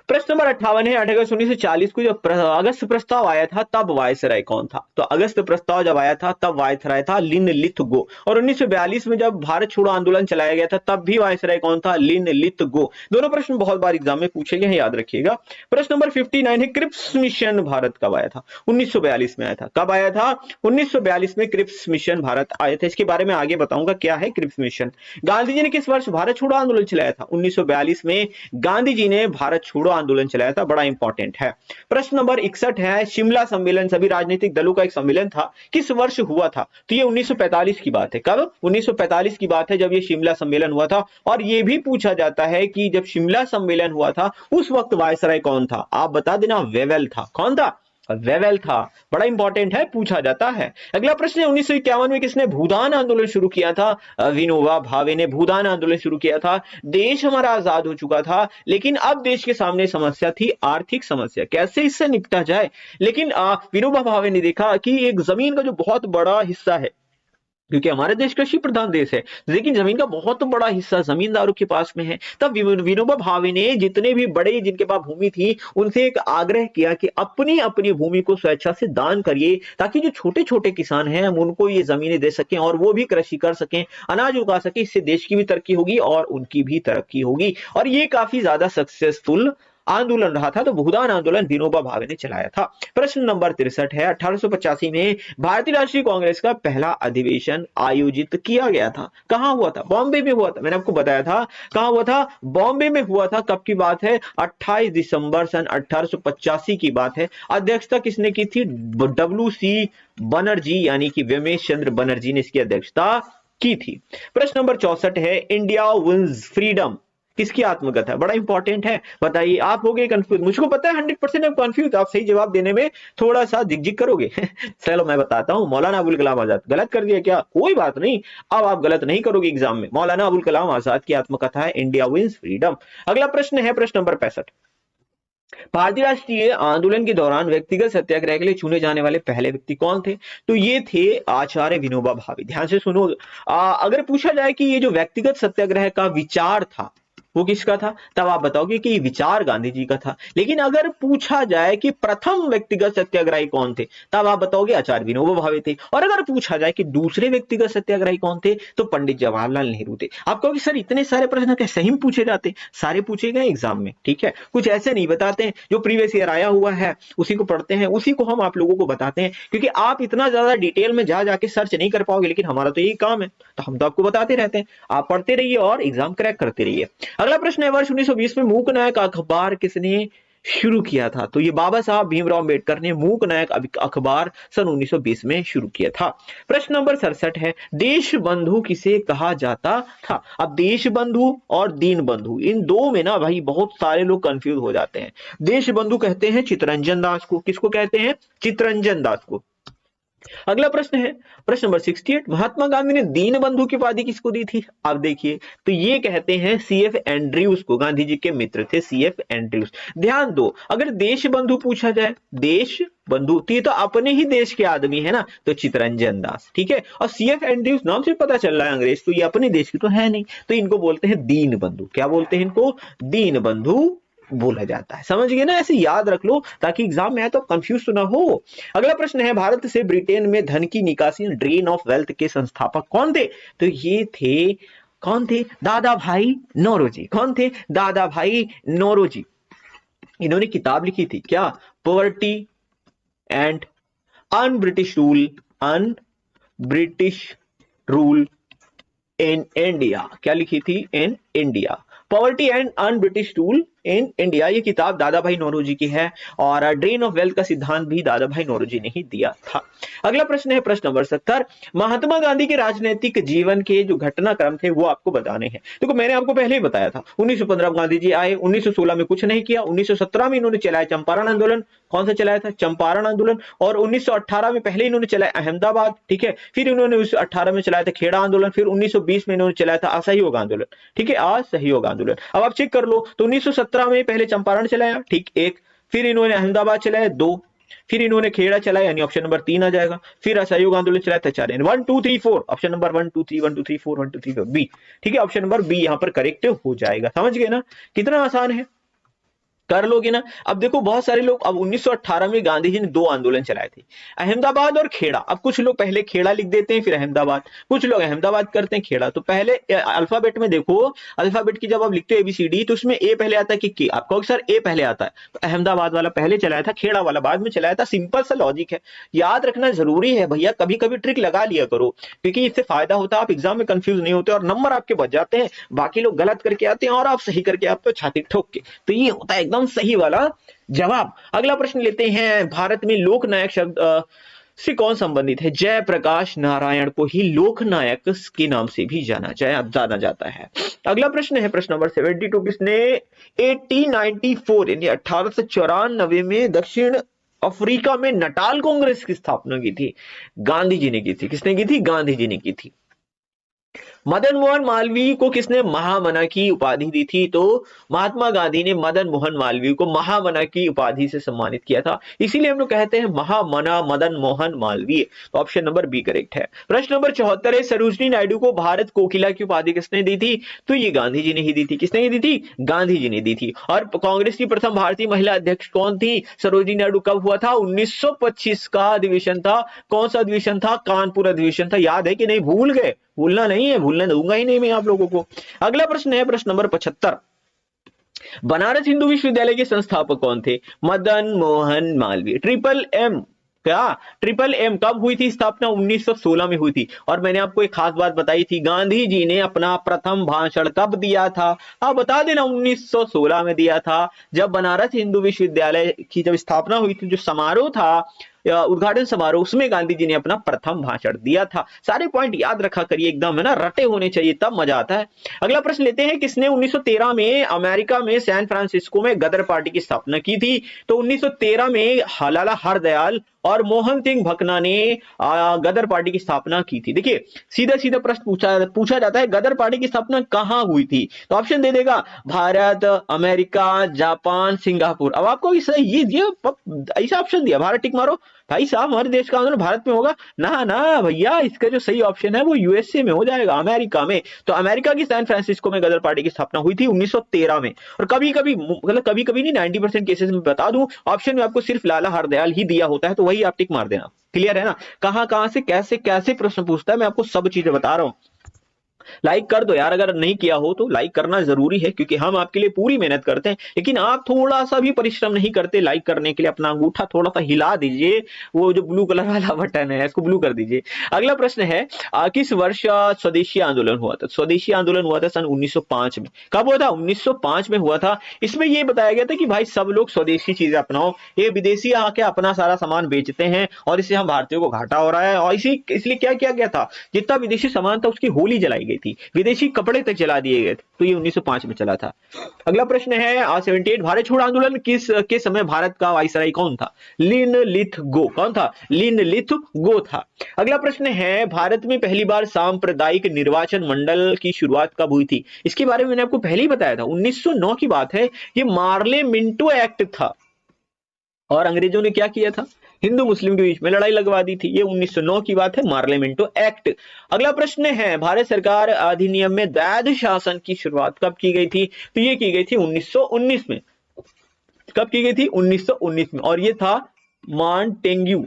प्रश्न नंबर 58 है, 8 अगस्त 1940 को जब अगस्त प्रस्ताव आया था तब वायसराय कौन था? तो अगस्त प्रस्ताव जब आया था तब वायसराय था लिनलिथगो। और 1942 में जब भारत छोड़ो आंदोलन चलाया गया था तब भी वायसराय कौन था? लिनलिथगो। दोनों प्रश्न बहुत बार एग्जाम में पूछे गए, याद रखिएगा। प्रश्न नंबर 59 है, क्रिप्स मिशन भारत कब आया था? 1942 में आया था। कब आया था? 1942 में क्रिप्स मिशन भारत आया था। इसके बारे में आगे बताऊंगा क्या है क्रिप्स मिशन। गांधी जी ने किस वर्ष भारत छोड़ो आंदोलन चलाया था? 1942 में गांधी जी ने भारत छोड़ो आंदोलन चलाया था, बड़ा इंपॉर्टेंट है। प्रश्न नंबर 61 है, शिमला सम्मेलन सभी राजनीतिक दलों का एक सम्मेलन था, किस वर्ष हुआ था? तो ये 1945 की बात है। कब? 1945 की बात है जब ये शिमला सम्मेलन हुआ था। और ये भी पूछा जाता है कि जब शिमला सम्मेलन हुआ था उस वक्त वायसराय कौन था? आप बता देना, वेवेल था। कौन था? वेवेल था। बड़ा इंपॉर्टेंट है, पूछा जाता है। अगला प्रश्न है, 1951 में किसने भूदान आंदोलन शुरू किया था? विनोबा भावे ने भूदान आंदोलन शुरू किया था। देश हमारा आजाद हो चुका था, लेकिन अब देश के सामने समस्या थी आर्थिक समस्या, कैसे इससे निपटा जाए। लेकिन विनोबा भावे ने देखा कि एक जमीन का जो बहुत बड़ा हिस्सा है, क्योंकि हमारा देश कृषि प्रधान देश है, लेकिन जमीन का बहुत बड़ा हिस्सा जमींदारों के पास में है। तब विनोबा भावे ने जितने भी बड़े जिनके पास भूमि थी उनसे एक आग्रह किया कि अपनी अपनी भूमि को स्वेच्छा से दान करिए, ताकि जो छोटे छोटे किसान हैं हम उनको ये जमीनें दे सकें और वो भी कृषि कर सकें, अनाज उगा सके। इससे देश की भी तरक्की होगी और उनकी भी तरक्की होगी। और ये काफी ज्यादा सक्सेसफुल आंदोलन रहा था। तो भूदान आंदोलन विनोबा भावे ने चलाया था। प्रश्न नंबर 63 है, 1885 में भारतीय राष्ट्रीय कांग्रेस का पहला अधिवेशन आयोजित किया गया था। कहां हुआ था? बॉम्बे में हुआ था। मैंने आपको बताया था कहां हुआ था, बॉम्बे में हुआ था। कब की बात है? 28 दिसंबर सन 1885 की बात है। अध्यक्षता किसने की थी? WC बनर्जी, यानी कि व्योमेश चंद्र बनर्जी ने इसकी अध्यक्षता की थी। प्रश्न नंबर 64 है, इंडिया विंस फ्रीडम किसकी आत्मकथा है? बड़ा इंपॉर्टेंट है, बताइए। आप हो गए कंफ्यूज, मुझको पता है 100% आप कंफ्यूज, आप सही जवाब देने में थोड़ा सा झिकझिक करोगे। चलो मैं बताता हूं, मौलाना अबुल कलाम आजाद। गलत कर दिया क्या? कोई बात नहीं, अब आप गलत नहीं करोगे एग्जाम में। मौलाना अबुल कलाम आजाद की आत्मकथा है इंडिया विंस फ्रीडम। अगला प्रश्न है प्रश्न नंबर 65, भारतीय राष्ट्रीय आंदोलन के दौरान व्यक्तिगत सत्याग्रह के लिए चुने जाने वाले पहले व्यक्ति कौन थे? तो ये थे आचार्य विनोबा भावे। ध्यान से सुनो, अगर पूछा जाए कि ये जो व्यक्तिगत सत्याग्रह का विचार था वो किसका था, तब आप बताओगे कि ये विचार गांधी जी का था। लेकिन अगर पूछा जाए कि प्रथम व्यक्तिगत सत्याग्रही कौन थे, तब आप बताओगे आचार्य विनोबा भावे थे। और अगर पूछा जाए कि दूसरे व्यक्तिगत सत्याग्रही कौन थे, तो पंडित जवाहरलाल नेहरू थे। आप कहोगे सर इतने सारे प्रश्न क्या सही में पूछे जाते? सारे पूछे गए एग्जाम में, ठीक है। कुछ ऐसे नहीं बताते हैं, जो प्रीवियस ईयर आया हुआ है उसी को पढ़ते हैं, उसी को हम आप लोगों को बताते हैं, क्योंकि आप इतना ज्यादा डिटेल में जा जाके सर्च नहीं कर पाओगे। लेकिन हमारा तो यही काम है, तो हम तो आपको बताते रहते हैं। आप पढ़ते रहिए और एग्जाम क्रैक करते रहिए। अगला प्रश्न है, वर्ष 1920 में मूक नायक अखबार किसने शुरू किया था? तो ये बाबा साहब भीमराव अंबेडकर ने मूक नायक अखबार सन 1920 में शुरू किया था। प्रश्न नंबर 67 है, देश बंधु किसे कहा जाता था? अब देश बंधु और दीन बंधु, इन दो में ना भाई बहुत सारे लोग कंफ्यूज हो जाते हैं। देश बंधु कहते हैं चित्तरंजन दास को। किसको कहते हैं? चित्तरंजन दास को। अगला प्रश्न है प्रश्न नंबर 68, महात्मा गांधी ने दीन बंधु की उपाधि किसको दी थी? आप देखिए, तो ये कहते हैं सीएफ एंड्रयूज को। गांधी जी के मित्र थे सीएफ एंड्रयूज। ध्यान दो, अगर देश बंधु पूछा जाए, देश बंधु, तो ये तो अपने ही देश के आदमी है ना, तो चित्तरंजन दास, ठीक है। और सीएफ एंड्रयूज नाम से पता चल रहा है अंग्रेज, तो ये अपने देश की तो है नहीं, तो इनको बोलते हैं दीन बंधु। क्या बोलते हैं इनको? दीन बंधु बोला जाता है। समझ गए ना? ऐसे याद रख लो ताकि एग्जाम में आए तो कंफ्यूज तो ना हो। अगला प्रश्न है, भारत से ब्रिटेन में धन की निकासी, ड्रेन ऑफ वेल्थ के संस्थापक कौन थे? तो ये थे, कौन थे? दादा भाई नौरोजी। कौन थे? दादा भाई नौरोजी। इन्होंने किताब लिखी थी क्या? Poverty and un British rule, un British rule in India. क्या लिखी थी? In India, poverty and un British rule in India. ये किताब दादा भाई नौरोजी की है, और ड्रेन ऑफ वेल्थ का सिद्धांत भी दादा भाई नौरोजी ने ही दिया था। अगला प्रश्न है प्रश्न नंबर 70, महात्मा गांधी के राजनीतिक जीवन के जो घटनाक्रम थे वो आपको बताने हैं। देखो मैंने आपको पहले ही बताया था, 1915 में गांधी जी आए, 1916 में कुछ नहीं किया, 1917 में इन्होंने चलाया चंपारण आंदोलन। कौन सा चलाया था? चंपारण आंदोलन। और 1918 में पहले इन्होंने चलाया अहमदाबाद, ठीक है। फिर इन्होंने 1918 में चलाया था खेड़ा आंदोलन। फिर 1920 में इन्होंने चलाया था असहयोग आंदोलन, ठीक है, असहयोग आंदोलन। अब आप चेक कर लो, तो 1917 में पहले चंपारण चलाया, ठीक, एक। फिर इन्होंने अहमदाबाद चलाया, 2। फिर इन्होंने खेड़ा चलाया, यानी ऑप्शन नंबर 3 आ जाएगा। फिर असहयोग आंदोलन चलाया था 4, 1 2 3 4, ऑप्शन नंबर 1 2 3 1 2 3 4 1 2 3 4 बी, ठीक है, ऑप्शन नंबर बी यहां पर करेक्ट हो जाएगा। समझ गए ना? कितना आसान है, कर लोगे ना? अब देखो बहुत सारे लोग, अब 1918 में गांधी जी ने 2 आंदोलन चलाए थे, अहमदाबाद और खेड़ा। अब कुछ लोग पहले खेड़ा लिख देते हैं फिर अहमदाबाद, कुछ लोग अहमदाबाद करते हैं खेड़ा। तो पहले अल्फाबेट में देखो, अल्फाबेट की जब आप लिखते हो एबीसीडी, तो उसमें ए पहले आता है कि के? आपको सर ए पहले आता है, तो अहमदाबाद वाला पहले चलाया था, खेड़ा वाला बाद में चलाया था। सिंपल सा लॉजिक है, याद रखना जरूरी है भैया। कभी कभी ट्रिक लगा लिया करो, क्योंकि इससे फायदा होता है, आप एग्जाम में कंफ्यूज नहीं होते और नंबर आपके बच जाते हैं। बाकी लोग गलत करके आते हैं और आप सही करके आते हो छाती ठोक के, तो ये होता है एकदम सही वाला जवाब। अगला प्रश्न लेते हैं, भारत में लोकनायक शब्द से कौन संबंधित है? जयप्रकाश नारायण को ही लोकनायक के नाम से भी जाना जाता है। अगला प्रश्न है प्रश्न नंबर 72, किसने 1894 यानी 1894 में दक्षिण अफ्रीका में नटाल कांग्रेस की स्थापना की थी? गांधी जी ने की थी। किसने की थी? गांधी जी ने की थी। मदन मोहन मालवीय को किसने महामना की उपाधि दी थी? तो महात्मा गांधी ने मदन मोहन मालवीय को महामना की उपाधि से सम्मानित किया था, इसीलिए हम लोग कहते हैं महामना मदन मोहन मालवीय। तो ऑप्शन नंबर बी करेक्ट है। प्रश्न नंबर 74 है, सरोजिनी नायडू को भारत कोकिला की उपाधि किसने दी थी? तो ये गांधी जी ने ही दी थी। किसने दी थी? गांधी जी ने दी थी। और कांग्रेस की प्रथम भारतीय महिला अध्यक्ष कौन थी? सरोजिनी नायडू। कब हुआ था? 1925 का अधिवेशन था। कौन सा अधिवेशन था? कानपुर अधिवेशन था। याद है कि नहीं? भूल गए? भूलना नहीं है, भूलने दूंगा ही नहीं मैं आप लोगों को। अगला प्रश्न है प्रश्न नंबर 75, बनारस हिंदू विश्वविद्यालय के संस्थापक कौन थे? मदन मोहन मालवीय। ट्रिपल एम, क्या ट्रिपल एम कब हुई थी स्थापना? 1916 में हुई थी। और मैंने आपको एक खास बात बताई थी, गांधी जी ने अपना प्रथम भाषण कब दिया था? आप बता देना, 1916 में दिया था, जब बनारस हिंदू विश्वविद्यालय की जब स्थापना हुई थी, जो समारोह था, उद्घाटन समारोह, उसमें गांधी जी ने अपना प्रथम भाषण दिया था। सारे पॉइंट याद रखा करिए, एकदम है ना, रटे होने चाहिए, तब मजा आता है। अगला प्रश्न लेते हैं, किसने 1913 में अमेरिका में सैन फ्रांसिस्को में गदर पार्टी की स्थापना की थी? तो 1913 में लाला हरदयाल और मोहन सिंह भकना ने गदर पार्टी की स्थापना की थी। देखिए सीधा सीधा प्रश्न पूछा जाता है, गदर पार्टी की स्थापना कहां हुई थी? तो ऑप्शन दे देगा, भारत, अमेरिका, जापान, सिंगापुर। अब आपको ये ऐसा ऑप्शन दिया, भारत टिक मारो। भाई साहब हमारे देश का आंदोलन भारत में होगा? ना ना भैया, इसका जो सही ऑप्शन है वो यूएसए में हो जाएगा, अमेरिका में। तो अमेरिका की सैन फ्रांसिस्को में गदर पार्टी की स्थापना हुई थी 1913 में। और कभी कभी, मतलब कभी कभी नहीं, 90% केसेस में बता दूं, ऑप्शन में आपको सिर्फ लाला हरदयाल ही दिया होता है, तो वही आप टिक मार देना। क्लियर है ना? कहां कहां से कैसे कैसे प्रश्न पूछता है, मैं आपको सब चीजें बता रहा हूं। लाइक कर दो यार, अगर नहीं किया हो तो लाइक करना जरूरी है, क्योंकि हम आपके लिए पूरी मेहनत करते हैं, लेकिन आप थोड़ा सा भी परिश्रम नहीं करते लाइक करने के लिए। अपना अंगूठा थोड़ा सा हिला दीजिए, वो जो ब्लू कलर वाला बटन है इसको ब्लू कर दीजिए। अगला प्रश्न है, किस वर्ष स्वदेशी आंदोलन हुआ था? स्वदेशी आंदोलन हुआ था सन 1905 में। कब हुआ था? 1905 में हुआ था। इसमें यह बताया गया था कि भाई सब लोग स्वदेशी चीजें अपनाओ, ये विदेशी आके अपना सारा सामान बेचते हैं और इससे हम भारतीयों को घाटा हो रहा है, और इसलिए क्या किया गया था, जितना विदेशी सामान था उसकी होली जलाई गई थी, विदेशी कपड़े तक जला दिए गए थे। तो ये 1905 में चला था। अगला प्रश्न है 78, भारत छोड़ो आंदोलन किस के समय भारत का वाइसराय कौन था? लिनलिथगो। कौन था? लिनलिथगो था। अगला प्रश्न है, भारत में पहली बार सांप्रदायिक निर्वाचन मंडल की शुरुआत कब हुई थी? इसके बारे में मैंने आपको पहले ही बताया था, 1909 की बात है। ये मार्ले मिंटो एक्ट था, और अंग्रेजों ने क्या किया था? हिंदू मुस्लिम के बीच में लड़ाई लगवा दी थी। ये 1909 की बात है, मार्लेमेंटो एक्ट। अगला प्रश्न है, भारत सरकार अधिनियम में वैध शासन की शुरुआत कब की गई थी? तो ये की गई थी 1919 में। कब की गई थी? 1919 में, और ये था मॉन्टेग्यू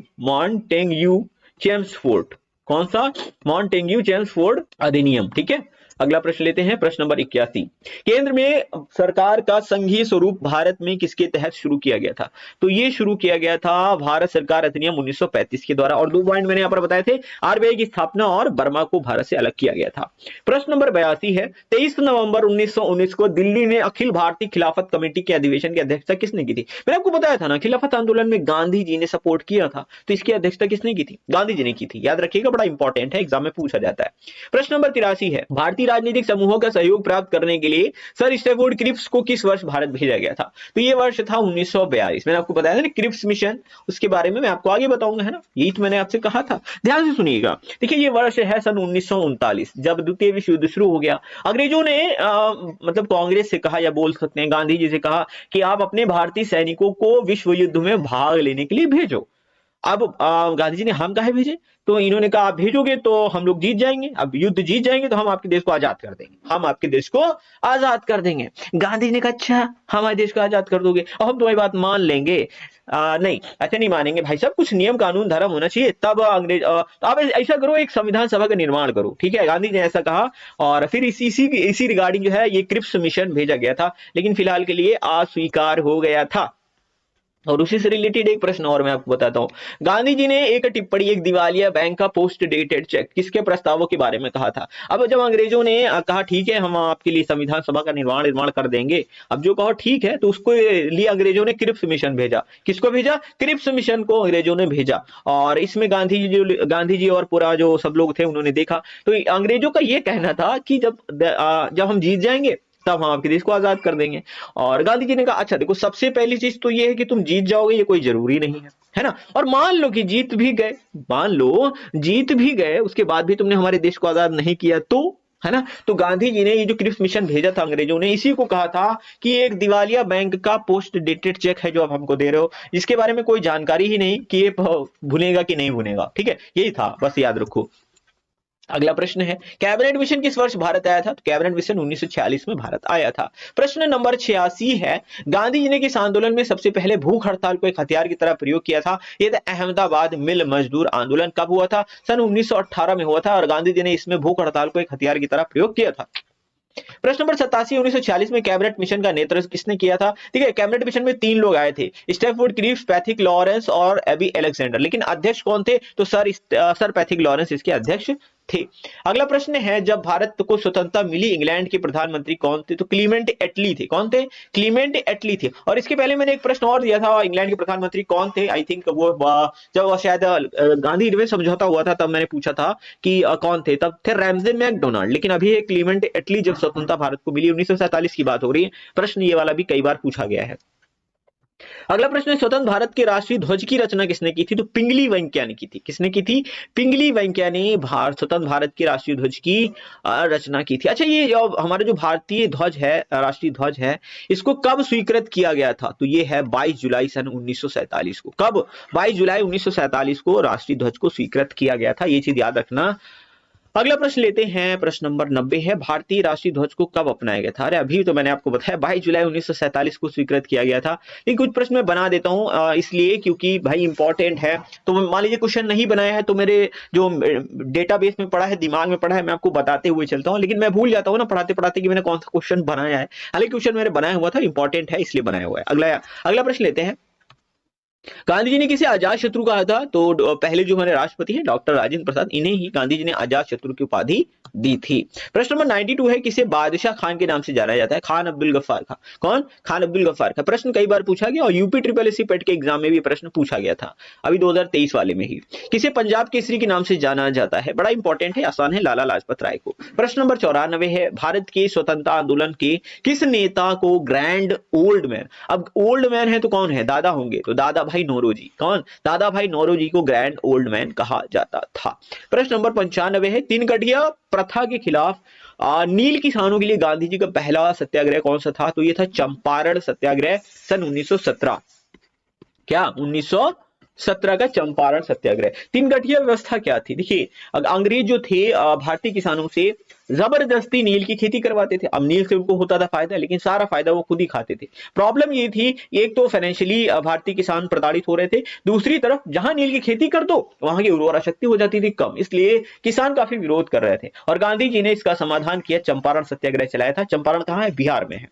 चेम्सफोर्ड। कौन सा? मॉन्टेग्यू चेम्सफोर्ड अधिनियम। ठीक है, अगला प्रश्न लेते हैं, प्रश्न नंबर 81। केंद्र में सरकार का संघीय स्वरूप भारत में किसके तहत शुरू किया गया था? तो ये शुरू किया गया था भारत सरकार अधिनियम 1935 के द्वारा, और 2 पॉइंट मैंने यहां पर बताए थे, आरबीआई की स्थापना और बर्मा को भारत से अलग किया गया था। प्रश्न नंबर 82 है, 23 नवंबर 1919 को दिल्ली में अखिल भारतीय खिलाफत कमेटी के अधिवेशन की अध्यक्षता किसने की थी? मैंने आपको बताया था ना, खिलाफत आंदोलन में गांधी जी ने सपोर्ट किया था, तो इसकी अध्यक्षता किसने की थी? गांधी जी ने की थी। याद रखिएगा, बड़ा इंपॉर्टेंट है, एग्जाम में पूछा जाता है। प्रश्न नंबर 83 है, भारतीय राजनीतिक समूहों का सहयोग प्राप्त करने के लिए सर स्टैफोर्ड क्रिप्स को किस वर्ष भारत भेजा गया था? तो ये वर्ष था 1942। मैंने आपको बताया था ना क्रिप्स मिशन, उसके बारे में मैं आपको आगे बताऊंगा, है ना, यही तो मैंने आपसे कहा था। ध्यान से सुनिएगा। देखिए, ये वर्ष है सन 1939, जब द्वितीय विश्व युद्ध शुरू हो गया। अंग्रेजों ने मतलब कांग्रेस से कहा, या बोल सकते हैं गांधी जी से कहा, कि आप अपने भारतीय सैनिकों को विश्व युद्ध में भाग लेने के लिए भेजो। अब गांधी जी ने हम काहे भेजे? तो इन्होंने कहा आप भेजोगे तो हम लोग जीत जाएंगे, अब युद्ध जीत जाएंगे तो हम आपके देश को आजाद कर देंगे, हम आपके देश को आजाद कर देंगे। गांधी जी ने कहा अच्छा हमारे देश को आजाद कर दोगे और हम तुम्हारी बात मान लेंगे? नहीं, ऐसे नहीं मानेंगे भाई साहब, कुछ नियम कानून धर्म होना चाहिए। तब अंग्रेज तो आप ऐसा करो, एक संविधान सभा का निर्माण करो। ठीक है, गांधी जी ने ऐसा कहा, और फिर इसी रिगार्डिंग जो है ये क्रिप्स मिशन भेजा गया था, लेकिन फिलहाल के लिए अस्वीकार हो गया था। और उसी से रिलेटेड एक प्रश्न और मैं आपको बताता हूं। गांधी जी ने एक टिप्पणी, एक दिवालिया बैंक का पोस्ट डेटेड चेक किसके प्रस्तावों के बारे में कहा था? अब जब अंग्रेजों ने कहा ठीक है हम आपके लिए संविधान सभा का निर्माण कर देंगे, अब जो कहो ठीक है, तो उसको लिए अंग्रेजों ने क्रिप्स मिशन भेजा। किसको भेजा? क्रिप्स मिशन को अंग्रेजों ने भेजा। और इसमें गांधी जी और पूरा जो सब लोग थे उन्होंने देखा, तो अंग्रेजों का यह कहना था कि जब हम जीत जाएंगे तब हम आपके देश को आजाद कर देंगे। और गांधी जी ने कहा अच्छा देखो, सबसे पहली चीज तो ये है कि तुम जीत जाओगे, ये कोई जरूरी नहीं है ना, और मान लो कि जीत भी गए, मान लो जीत भी गए, उसके बाद भी तुमने हमारे देश को आजाद नहीं किया तो, है ना। तो गांधी जी ने ये जो क्रिप्स मिशन भेजा था अंग्रेजों ने, इसी को कहा था कि एक दिवालिया बैंक का पोस्ट डेटेड चेक है जो आप हमको दे रहे हो, जिसके बारे में कोई जानकारी ही नहीं कि ये भुनेगा कि नहीं भुनेगा। ठीक है, यही था, बस याद रखो। अगला प्रश्न है, कैबिनेट मिशन किस वर्ष भारत आया था? तो कैबिनेट मिशन 1946 में भारत आया था। प्रश्न नंबर 86 है, गांधी जी ने किस आंदोलन में सबसे पहले भूख हड़ताल को एक हथियार की तरह प्रयोग किया था? यह था अहमदाबाद मिल मजदूर आंदोलन। कब हुआ था? सन 1918 में हुआ था, और गांधी जी ने इसमें भूख हड़ताल को एक हथियार की तरह प्रयोग किया था। प्रश्न नंबर 87, 1946 में कैबिनेट मिशन का नेतृत्व किसने किया था? ठीक है, कैबिनेट मिशन में 3 लोग आए थे, स्टैफोर्ड क्रिप्स, पैथिक लॉरेंस और एबी अलेक्जेंडर, लेकिन अध्यक्ष कौन थे? तो सर पैथिक लॉरेंस इसके अध्यक्ष थे। अगला प्रश्न है, जब भारत को स्वतंत्रता मिली इंग्लैंड के प्रधानमंत्री कौन थे? तो क्लीमेंट एटली थे। कौन थे? क्लीमेंट एटली थे। और इसके पहले मैंने एक प्रश्न और दिया था, इंग्लैंड के प्रधानमंत्री कौन थे? आई थिंक वो जब शायद गांधी इरविन समझौता हुआ था तब मैंने पूछा था कि कौन थे, तब थे रैमजे मैकडोनाल्ड, लेकिन अभी क्लीमेंट एटली जब स्वतंत्रता भारत को मिली 1947 की बात हो रही है। प्रश्न ये वाला भी कई बार पूछा गया है। अगला प्रश्न है, स्वतंत्र भारत के राष्ट्रीय ध्वज की रचना किसने की थी? तो पिंगली वेंकैया ने की थी। किसने की थी? पिंगली वेंकैया ने स्वतंत्र भारत के राष्ट्रीय ध्वज की रचना की थी। अच्छा, ये हमारा जो भारतीय ध्वज है, राष्ट्रीय ध्वज है, इसको कब स्वीकृत किया गया था? तो ये है 22 जुलाई सन 1947 को। कब? 22 जुलाई 1947 को राष्ट्रीय ध्वज को स्वीकृत किया गया था, ये चीज याद रखना। अगला प्रश्न लेते हैं, प्रश्न नंबर 90 है, भारतीय राष्ट्रीय ध्वज को कब अपनाया गया था? अरे अभी तो मैंने आपको बताया 22 जुलाई 1947 को स्वीकृत किया गया था। लेकिन कुछ प्रश्न मैं बना देता हूं इसलिए क्योंकि भाई इंपॉर्टेंट है। तो मान लीजिए क्वेश्चन नहीं बनाया है तो मेरे जो डेटाबेस में पड़ा है, दिमाग में पड़ा है, मैं आपको बताते हुए चलता हूँ, लेकिन मैं भूल जाता हूँ ना पढ़ाते पढ़ाते कि मैंने कौन सा क्वेश्चन बनाया है। हालांकि क्वेश्चन मैंने बनाया हुआ था, इंपॉर्टेंट है इसलिए बनाया हुआ है। अगला प्रश्न लेते हैं, गांधी जी ने किसे अजात शत्रु कहा था? तो पहले जो हमारे राष्ट्रपति हैं डॉक्टर राजेंद्र प्रसाद, इन्हें ही गांधी जी ने अजात शत्रु की उपाधि दी थी। प्रश्न नंबर 92 है, किसे बादशाह खान के नाम से जाना जाता है? खान अब्दुल गफ्फार खान। कौन? खान अब्दुल गफ्फार का प्रश्न कई बार पूछा गया और यूपी ट्रिपल एससी पेट के एग्जाम में भी प्रश्न पूछा गया था, अभी 2023 वाले में ही। किसे पंजाब केसरी के नाम से जाना जाता है? बड़ा इंपॉर्टेंट है, आसान है, लाला लाजपत राय को। प्रश्न नंबर 94 है, भारत के स्वतंत्रता आंदोलन के किस नेता को ग्रैंड ओल्ड मैन, अब ओल्ड मैन है तो कौन है? दादा होंगे, तो दादा भाई नौरोजी। कौन? दादा भाई नौरोजी को ग्रैंड ओल्ड मैन कहा जाता था। प्रश्न नंबर 95 है, तीन गठिया प्रथा के खिलाफ नील किसानों के लिए गांधी जी का पहला सत्याग्रह कौन सा था? तो ये था चंपारण सत्याग्रह, सन 1917। क्या? 1917 का चंपारण सत्याग्रह। तीन गठिया व्यवस्था क्या थी? देखिए, अंग्रेज जो थे भारतीय किसानों से जबरदस्ती नील की खेती करवाते थे। अब नील से उनको होता था फायदा, लेकिन सारा फायदा वो खुद ही खाते थे। प्रॉब्लम ये थी, एक तो फाइनेंशियली भारतीय किसान प्रताड़ित हो रहे थे, दूसरी तरफ जहां नील की खेती कर दो वहां की उर्वरा शक्ति हो जाती थी कम, इसलिए किसान काफी विरोध कर रहे थे और गांधी जी ने इसका समाधान किया, चंपारण सत्याग्रह चलाया था। चंपारण कहां है? बिहार में है।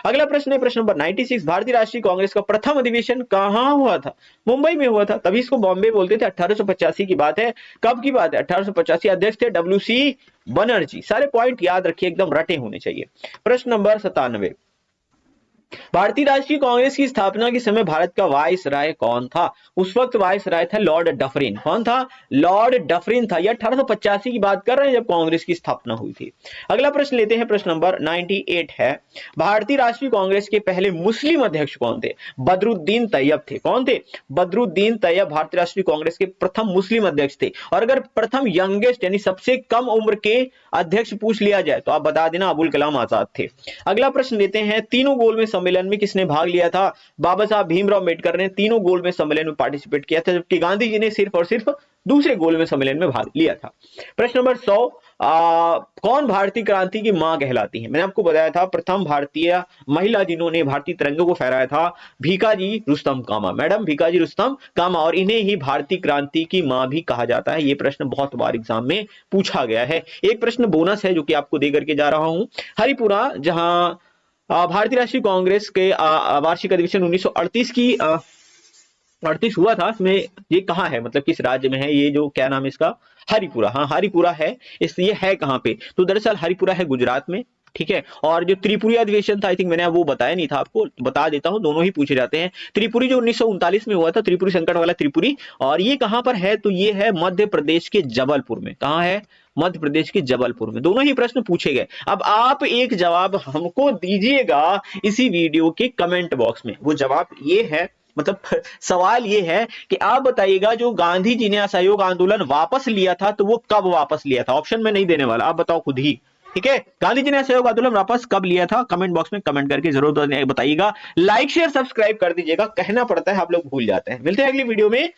अगला प्रश्न है, प्रश्न नंबर 96, भारतीय राष्ट्रीय कांग्रेस का प्रथम अधिवेशन कहां हुआ था? मुंबई में हुआ था, तभी इसको बॉम्बे बोलते थे। 1885 की बात है। कब की बात है? 1885। अध्यक्ष थे WC बनर्जी। सारे पॉइंट याद रखिए, एकदम रटे होने चाहिए। प्रश्न नंबर 97, भारतीय राष्ट्रीय कांग्रेस की स्थापना के समय भारत का वाइस राय कौन था? उस वक्त वाइस राय था लॉर्ड डफरिन। कौन था? लॉर्ड डफरिन था। यह 1885 की बात कर रहे हैं जब कांग्रेस की स्थापना हुई थी। अगला प्रश्न लेते हैं, प्रश्न नंबर 98 है, भारतीय राष्ट्रीय कांग्रेस के पहले मुस्लिम अध्यक्ष कौन थे? बदरुद्दीन तैयब थे। कौन थे? बदरुद्दीन तैयब भारतीय राष्ट्रीय कांग्रेस के प्रथम मुस्लिम अध्यक्ष थे। और अगर प्रथम यंगेस्ट यानी सबसे कम उम्र के अध्यक्ष पूछ लिया जाए तो आप बता देना, अबुल कलाम आजाद थे। अगला प्रश्न लेते हैं, तीनों गोल में सम्मेलन में किसने भाग लिया था? बाबा साहब भीमराव अम्बेडकर ने तीनों गोल में सम्मेलन में पार्टिसिपेट किया था, जबकि गांधी जी ने सिर्फ और सिर्फ दूसरे गोल में सम्मेलन में भाग लिया था। प्रश्न नंबर 100, कौन भारतीय क्रांति की मां कहलाती है? मैंने आपको बताया था प्रथम भारतीय महिला जिन्होंने भारतीय तिरंगे को फहराया था, भीकाजी रुस्तम कामा। मैडम भीकाजी रुस्तम कामा, और इन्हें ही भारतीय क्रांति की मां भी कहा जाता है। ये प्रश्न बहुत बार एग्जाम में पूछा गया है। एक प्रश्न बोनस है जो कि आपको दे करके जा रहा हूं, हरिपुरा जहां भारतीय राष्ट्रीय कांग्रेस के वार्षिक अधिवेशन 1938 की 38 हुआ था, इसमें ये कहाँ है, मतलब किस राज्य में है? ये जो क्या नाम है इसका? हरिपुरा। हाँ, हरिपुरा है। इसलिए है कहाँ पे? तो दरअसल हरिपुरा है गुजरात में। ठीक है। और जो त्रिपुरी अधिवेशन था, आई थिंक मैंने वो बताया नहीं था आपको, बता देता हूं, दोनों ही पूछे जाते हैं। त्रिपुरी जो 1939 में हुआ था, त्रिपुरी संकट वाला त्रिपुरी, और ये कहां पर है? तो ये है मध्य प्रदेश के जबलपुर में। कहां है? मध्य प्रदेश के जबलपुर में। दोनों ही प्रश्न पूछे गए। अब आप एक जवाब हमको दीजिएगा इसी वीडियो के कमेंट बॉक्स में। वो जवाब ये है, मतलब सवाल ये है कि आप बताइएगा जो गांधी जी ने असहयोग आंदोलन वापस लिया था तो वो कब वापस लिया था? ऑप्शन में नहीं देने वाला, आप बताओ खुद ही। ठीक है, गांधी जी ने असहयोग आंदोलन वापस कब लिया था? कमेंट बॉक्स में कमेंट करके जरूर बताइएगा। लाइक शेयर सब्सक्राइब कर दीजिएगा, कहना पड़ता है, आप लोग भूल जाते हैं। मिलते हैं अगली वीडियो में।